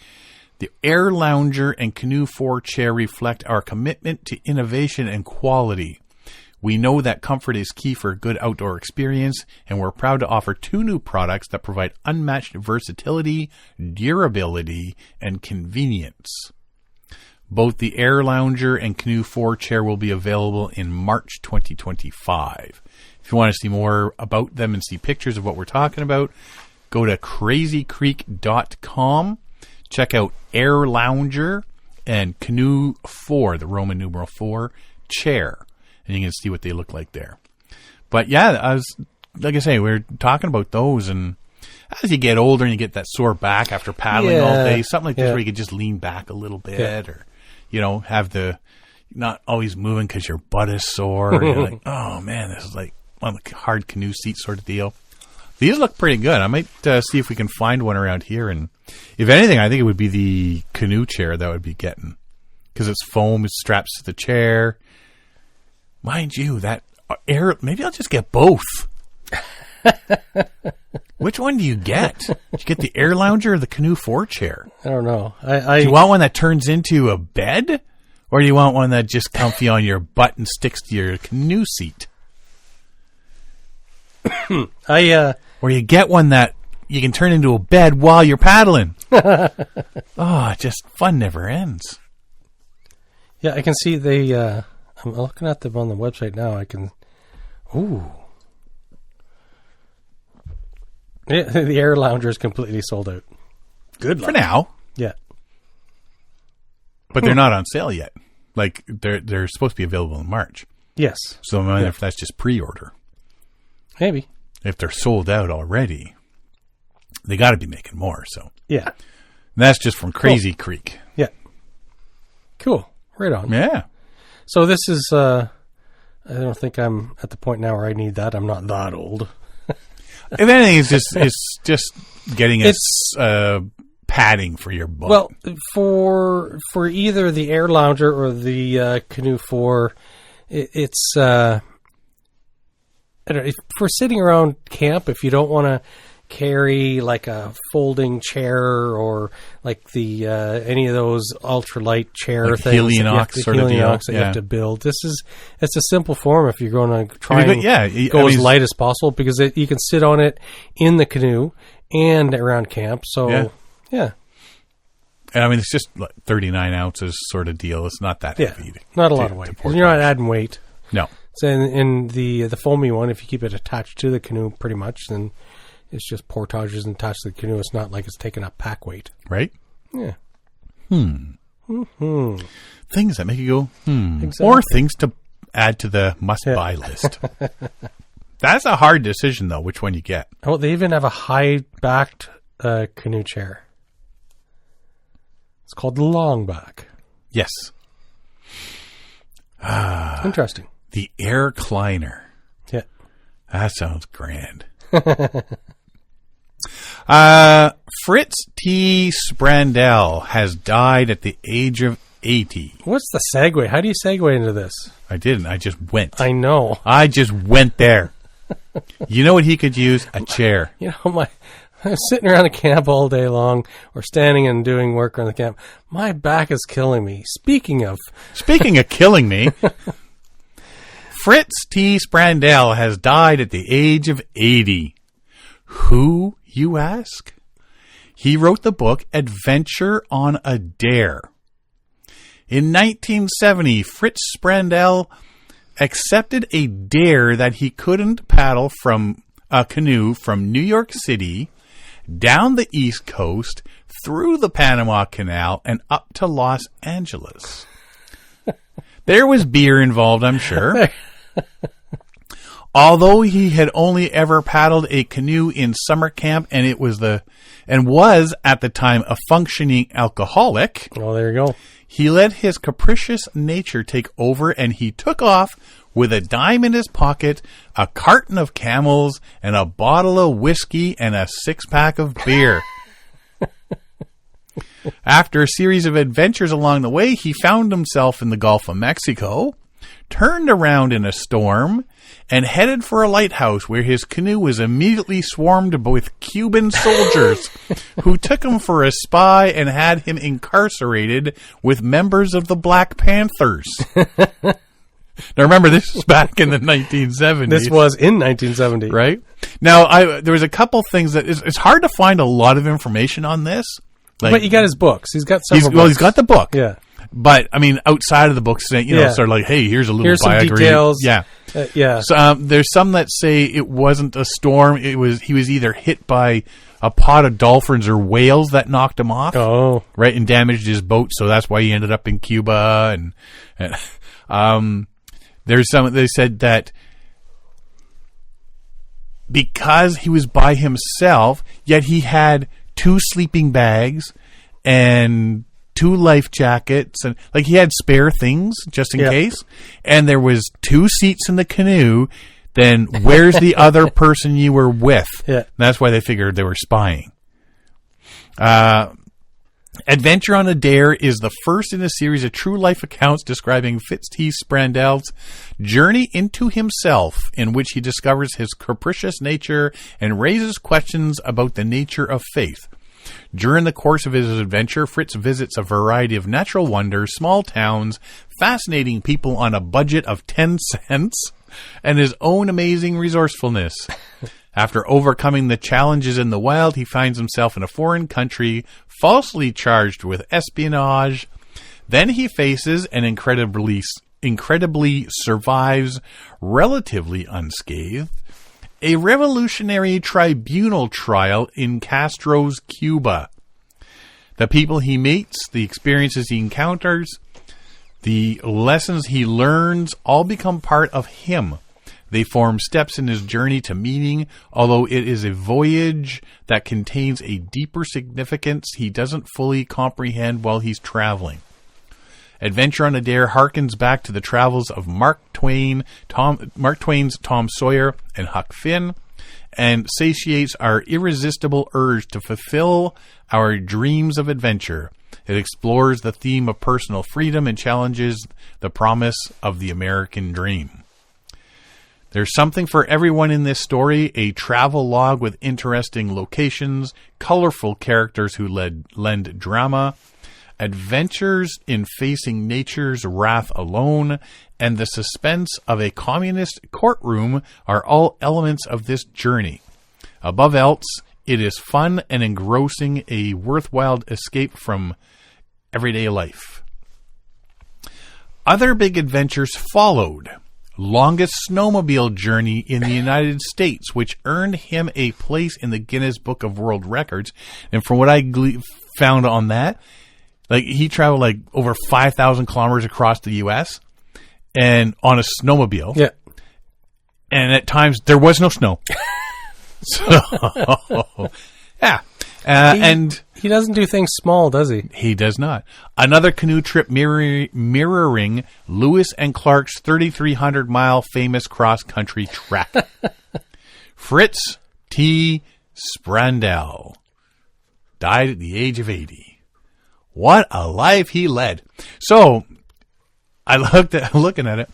Speaker 1: The AirLounger and Canoe IV chair reflect our commitment to innovation and quality. We know that comfort is key for a good outdoor experience, and we're proud to offer 2 new products that provide unmatched versatility, durability, and convenience. Both the AirLounger and Canoe IV chair will be available in March 2025. If you want to see more about them and see pictures of what we're talking about, go to crazycreek.com. Check out AirLounger and Canoe IV, the Roman numeral 4 chair. And you can see what they look like there. But yeah, like I say, we're talking about those, and as you get older and you get that sore back after paddling all day, something like this
Speaker 2: Yeah.
Speaker 1: where you could just lean back a little bit or, have the not always moving because your butt is sore. You're like, oh man, this is like one of the hard canoe seat sort of deal. These look pretty good. I might see if we can find one around here. And if anything, I think it would be the canoe chair that I would be getting because it's foam, it straps to the chair. Mind you, that maybe I'll just get both. Which one do you get? Do you get the AirLounger or the Canoe IV chair?
Speaker 2: I don't know.
Speaker 1: Do you want one that turns into a bed? Or do you want one that's just comfy on your butt and sticks to your canoe seat? Or you get one that you can turn into a bed while you're paddling. Just fun never ends.
Speaker 2: Yeah, I can see I'm looking at them on the website now. Ooh. Yeah, the AirLounger is completely sold out. Good luck.
Speaker 1: For now.
Speaker 2: Yeah.
Speaker 1: But they're not on sale yet. Like, they're supposed to be available in March.
Speaker 2: Yes.
Speaker 1: So I wonder if that's just pre-order.
Speaker 2: Maybe.
Speaker 1: If they're sold out already, they got to be making more. So
Speaker 2: yeah.
Speaker 1: And that's just from Crazy Creek.
Speaker 2: Yeah. Cool. Right on.
Speaker 1: Yeah.
Speaker 2: So this is, I don't think I'm at the point now where I need that. I'm not that old.
Speaker 1: If anything, it's just getting padding for your butt.
Speaker 2: Well, for either the AirLounger or the Canoe IV, it's I don't know, if for sitting around camp, if you don't want to carry like a folding chair or like the any of those ultralight chair
Speaker 1: like
Speaker 2: things,
Speaker 1: Helionox sort of deal.
Speaker 2: That you have to build. It's a simple form if you're going to try and
Speaker 1: go
Speaker 2: as light as possible because you can sit on it in the canoe and around camp. So yeah.
Speaker 1: And I mean, it's just 39 ounces sort of deal. It's not that heavy.
Speaker 2: Not a lot of weight. You're not adding weight.
Speaker 1: No.
Speaker 2: So in the foamy one, if you keep it attached to the canoe pretty much, then it's just portages and attached to the canoe. It's not like it's taking up pack weight.
Speaker 1: Right?
Speaker 2: Yeah.
Speaker 1: Mm-hmm. Things that make you go,
Speaker 2: Exactly.
Speaker 1: Or things to add to the must-buy list. That's a hard decision, though, which one you get.
Speaker 2: Oh, they even have a high-backed canoe chair. It's called the Longback.
Speaker 1: Yes.
Speaker 2: Interesting.
Speaker 1: The AirCliner.
Speaker 2: Yeah.
Speaker 1: That sounds grand. Fritz T. Sprandel has died at the age of 80.
Speaker 2: What's the segue? How do you segue into this?
Speaker 1: I didn't. I just went.
Speaker 2: I know.
Speaker 1: I just went there. You know what he could use? A chair.
Speaker 2: You know, I'm sitting around a camp all day long or standing and doing work around the camp. My back is killing me. Speaking of
Speaker 1: killing me, Fritz T. Sprandel has died at the age of 80. Who, you ask? He wrote the book Adventure on a Dare. In 1970, Fritz Sprandel accepted a dare that he couldn't paddle from a canoe from New York City down the East Coast, through the Panama Canal, and up to Los Angeles. There was beer involved, I'm sure. Although he had only ever paddled a canoe in summer camp and was at the time a functioning alcoholic.
Speaker 2: Oh, there you go.
Speaker 1: He let his capricious nature take over and he took off with a dime in his pocket, a carton of Camels, and a bottle of whiskey and a 6-pack of beer. After a series of adventures along the way, he found himself in the Gulf of Mexico, turned around in a storm, and headed for a lighthouse where his canoe was immediately swarmed with Cuban soldiers who took him for a spy and had him incarcerated with members of the Black Panthers. Now remember, this was back in the 1970s.
Speaker 2: This was in 1970.
Speaker 1: Right? Now, there was a couple things that it's hard to find a lot of information on this. Like,
Speaker 2: but you got his books. He's got several books.
Speaker 1: Well, he's got the book.
Speaker 2: Yeah.
Speaker 1: But, I mean, outside of the books, sort of like, hey, here's a little
Speaker 2: Here's some
Speaker 1: biography.
Speaker 2: details.
Speaker 1: Yeah.
Speaker 2: Yeah.
Speaker 1: So, there's some that say it wasn't a storm. He was either hit by a pod of dolphins or whales that knocked him off.
Speaker 2: Oh.
Speaker 1: Right, and damaged his boat, so that's why he ended up in Cuba. And there's some, they said that because he was by himself, yet he had 2 sleeping bags and 2 life jackets, and like he had spare things just in case. And there was 2 seats in the canoe. Then where's the other person you were with?
Speaker 2: Yeah.
Speaker 1: That's why they figured they were spying. Adventure on a Dare is the first in a series of true life accounts describing Fritz Sprandel's journey into himself, in which he discovers his capricious nature and raises questions about the nature of faith. During the course of his adventure, Fritz visits a variety of natural wonders, small towns, fascinating people on a budget of 10 cents, and his own amazing resourcefulness. After overcoming the challenges in the wild, he finds himself in a foreign country, falsely charged with espionage. Then he faces and incredibly survives, relatively unscathed, a revolutionary tribunal trial in Castro's Cuba. The people he meets, the experiences he encounters, the lessons he learns all become part of him. They form steps in his journey to meaning, although it is a voyage that contains a deeper significance he doesn't fully comprehend while he's traveling. Adventure on a Dare harkens back to the travels of Mark Twain's Tom Sawyer and Huck Finn, and satiates our irresistible urge to fulfill our dreams of adventure. It explores the theme of personal freedom and challenges the promise of the American dream. There's something for everyone in this story, a travel log with interesting locations, colorful characters who lend drama, adventures in facing nature's wrath alone, and the suspense of a communist courtroom are all elements of this journey. Above else, it is fun and engrossing, a worthwhile escape from everyday life. Other big adventures followed. Longest snowmobile journey in the United States, which earned him a place in the Guinness Book of World Records. And from what I found on that, like he traveled like over 5,000 kilometers across the U.S. and on a snowmobile.
Speaker 2: Yeah.
Speaker 1: And at times there was no snow. So, yeah. And
Speaker 2: he doesn't do things small, does he?
Speaker 1: He does not. Another canoe trip mirroring Lewis and Clark's 3,300-mile famous cross-country trek. Fritz T. Sprandel died at the age of 80. What a life he led. So, looking at it,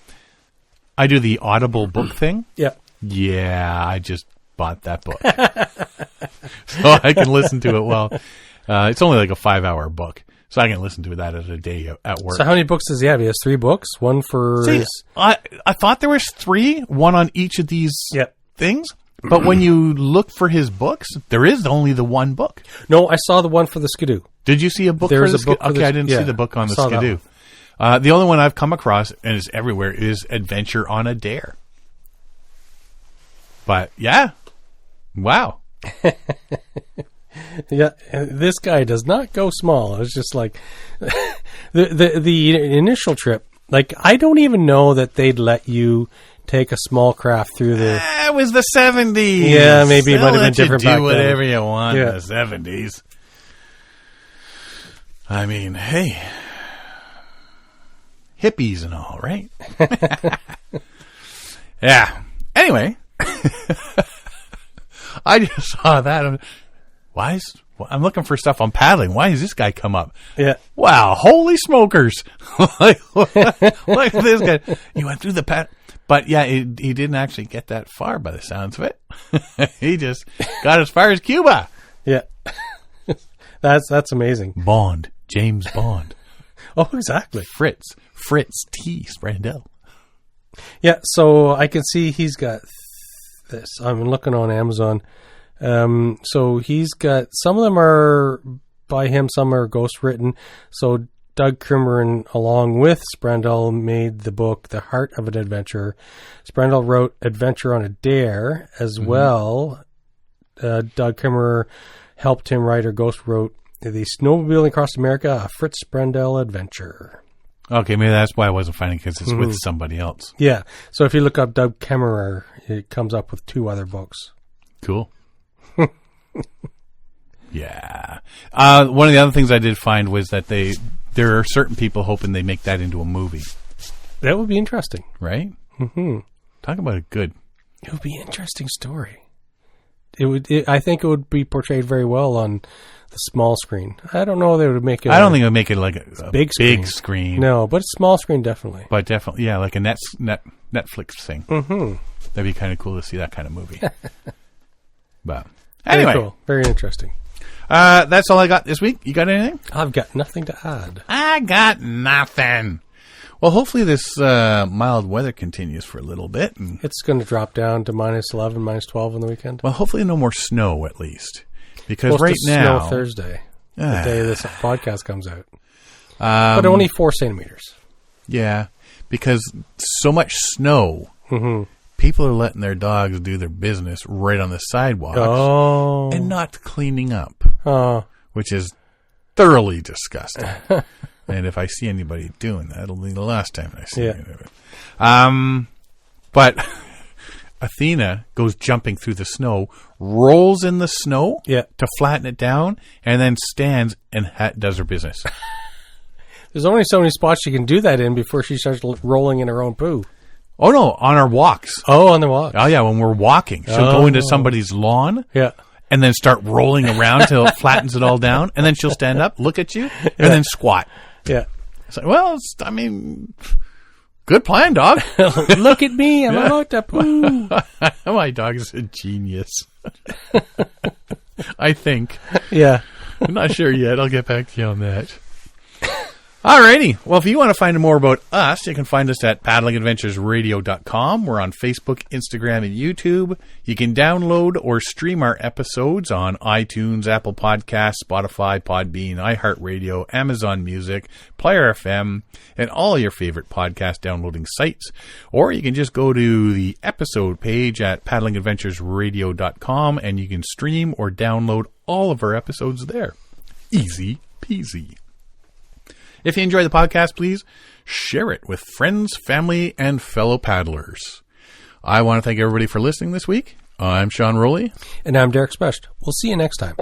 Speaker 1: I do the Audible book thing.
Speaker 2: Yeah.
Speaker 1: Yeah, I just bought that book. So I can listen to it well. It's only like a 5-hour book. So I can listen to that a day at work.
Speaker 2: So how many books does he have? He has 3 books? One for...
Speaker 1: See, I thought there was 3, one on each of these things. But when you look for his books, there is only the one book.
Speaker 2: No, I saw the one for the Skidoo.
Speaker 1: Did you see a book
Speaker 2: for
Speaker 1: the
Speaker 2: Skidoo?
Speaker 1: Okay, I didn't see the book on the Skidoo. The only one I've come across, and is everywhere, is Adventure on a Dare. But, yeah. Wow.
Speaker 2: Yeah, this guy does not go small. It's just like the initial trip. Like, I don't even know that they'd let you take a small craft through the...
Speaker 1: It was the 70s.
Speaker 2: Yeah, maybe it might have been different back then.
Speaker 1: Do whatever you want in the 70s. I mean, hey, hippies and all, right? Yeah. Anyway, I just saw that. I'm looking for stuff on paddling. Why does this guy come up?
Speaker 2: Yeah.
Speaker 1: Wow. Holy smokers. Look at this guy. He went through the pad. But yeah, he didn't actually get that far by the sounds of it. He just got as far as Cuba.
Speaker 2: Yeah. That's amazing.
Speaker 1: Bond. James Bond.
Speaker 2: Oh, exactly.
Speaker 1: Fritz T. Sprandel.
Speaker 2: Yeah, so I can see he's got this. I'm looking on Amazon. So he's got, some of them are by him, some are ghost written. So Doug Cameron, along with Sprandel, made the book The Heart of an Adventure. Sprandel wrote Adventure on a Dare as well. Doug Cameron helped him write or ghost wrote The Snowmobiling Across America, a Fritz Sprandel adventure.
Speaker 1: Okay, maybe that's why I wasn't finding it, because it's with somebody else.
Speaker 2: Yeah, so if you look up Doug Cameron, it comes up with 2 other books.
Speaker 1: Cool. Yeah. One of the other things I did find was that there are certain people hoping they make that into a movie.
Speaker 2: That would be interesting.
Speaker 1: Right?
Speaker 2: Mm-hmm.
Speaker 1: Talk about it good.
Speaker 2: It would be an interesting story. I think it would be portrayed very well on the small screen. I don't know if they would make it.
Speaker 1: I don't think it would make it like a
Speaker 2: big
Speaker 1: screen.
Speaker 2: No, but small screen definitely.
Speaker 1: But definitely, yeah, like a Netflix thing.
Speaker 2: Mm-hmm.
Speaker 1: That'd be kind of cool to see that kind of movie. But anyway.
Speaker 2: Very cool. Very interesting.
Speaker 1: That's all I got this week. You got anything?
Speaker 2: I've got nothing to add.
Speaker 1: I got nothing. Well, hopefully this mild weather continues for a little bit. And,
Speaker 2: it's going to drop down to -11, -12 on the weekend.
Speaker 1: well, hopefully no more snow at least. Because
Speaker 2: Supposed
Speaker 1: right
Speaker 2: to
Speaker 1: now...
Speaker 2: snow Thursday, the day this podcast comes out. But only 4 centimeters.
Speaker 1: Yeah, because so much snow, people are letting their dogs do their business right on the sidewalks and not cleaning up, which is thoroughly disgusting. And if I see anybody doing that, it'll be the last time I see any of it. But Athena goes jumping through the snow, rolls in the snow to flatten it down, and then stands and does her business.
Speaker 2: There's only so many spots she can do that in before she starts rolling in her own poo.
Speaker 1: Oh, no, on our walks.
Speaker 2: Oh, on the walk.
Speaker 1: Oh, yeah, when we're walking. She'll go into somebody's lawn and then start rolling around till it flattens it all down, and then she'll stand up, look at you, and then squat.
Speaker 2: Yeah.
Speaker 1: It's like, well, good plan, dog.
Speaker 2: Look at me. I'm about to poo.
Speaker 1: My dog is a genius. I think.
Speaker 2: Yeah.
Speaker 1: I'm not sure yet. I'll get back to you on that. Alrighty. Well, if you want to find more about us, you can find us at paddlingadventuresradio.com. We're on Facebook, Instagram, and YouTube. You can download or stream our episodes on iTunes, Apple Podcasts, Spotify, Podbean, iHeartRadio, Amazon Music, Player FM, and all your favorite podcast downloading sites. Or you can just go to the episode page at paddlingadventuresradio.com and you can stream or download all of our episodes there. Easy peasy. If you enjoy the podcast, please share it with friends, family, and fellow paddlers. I want to thank everybody for listening this week. I'm Sean Rowley.
Speaker 2: And I'm Derek Specht. We'll see you next time.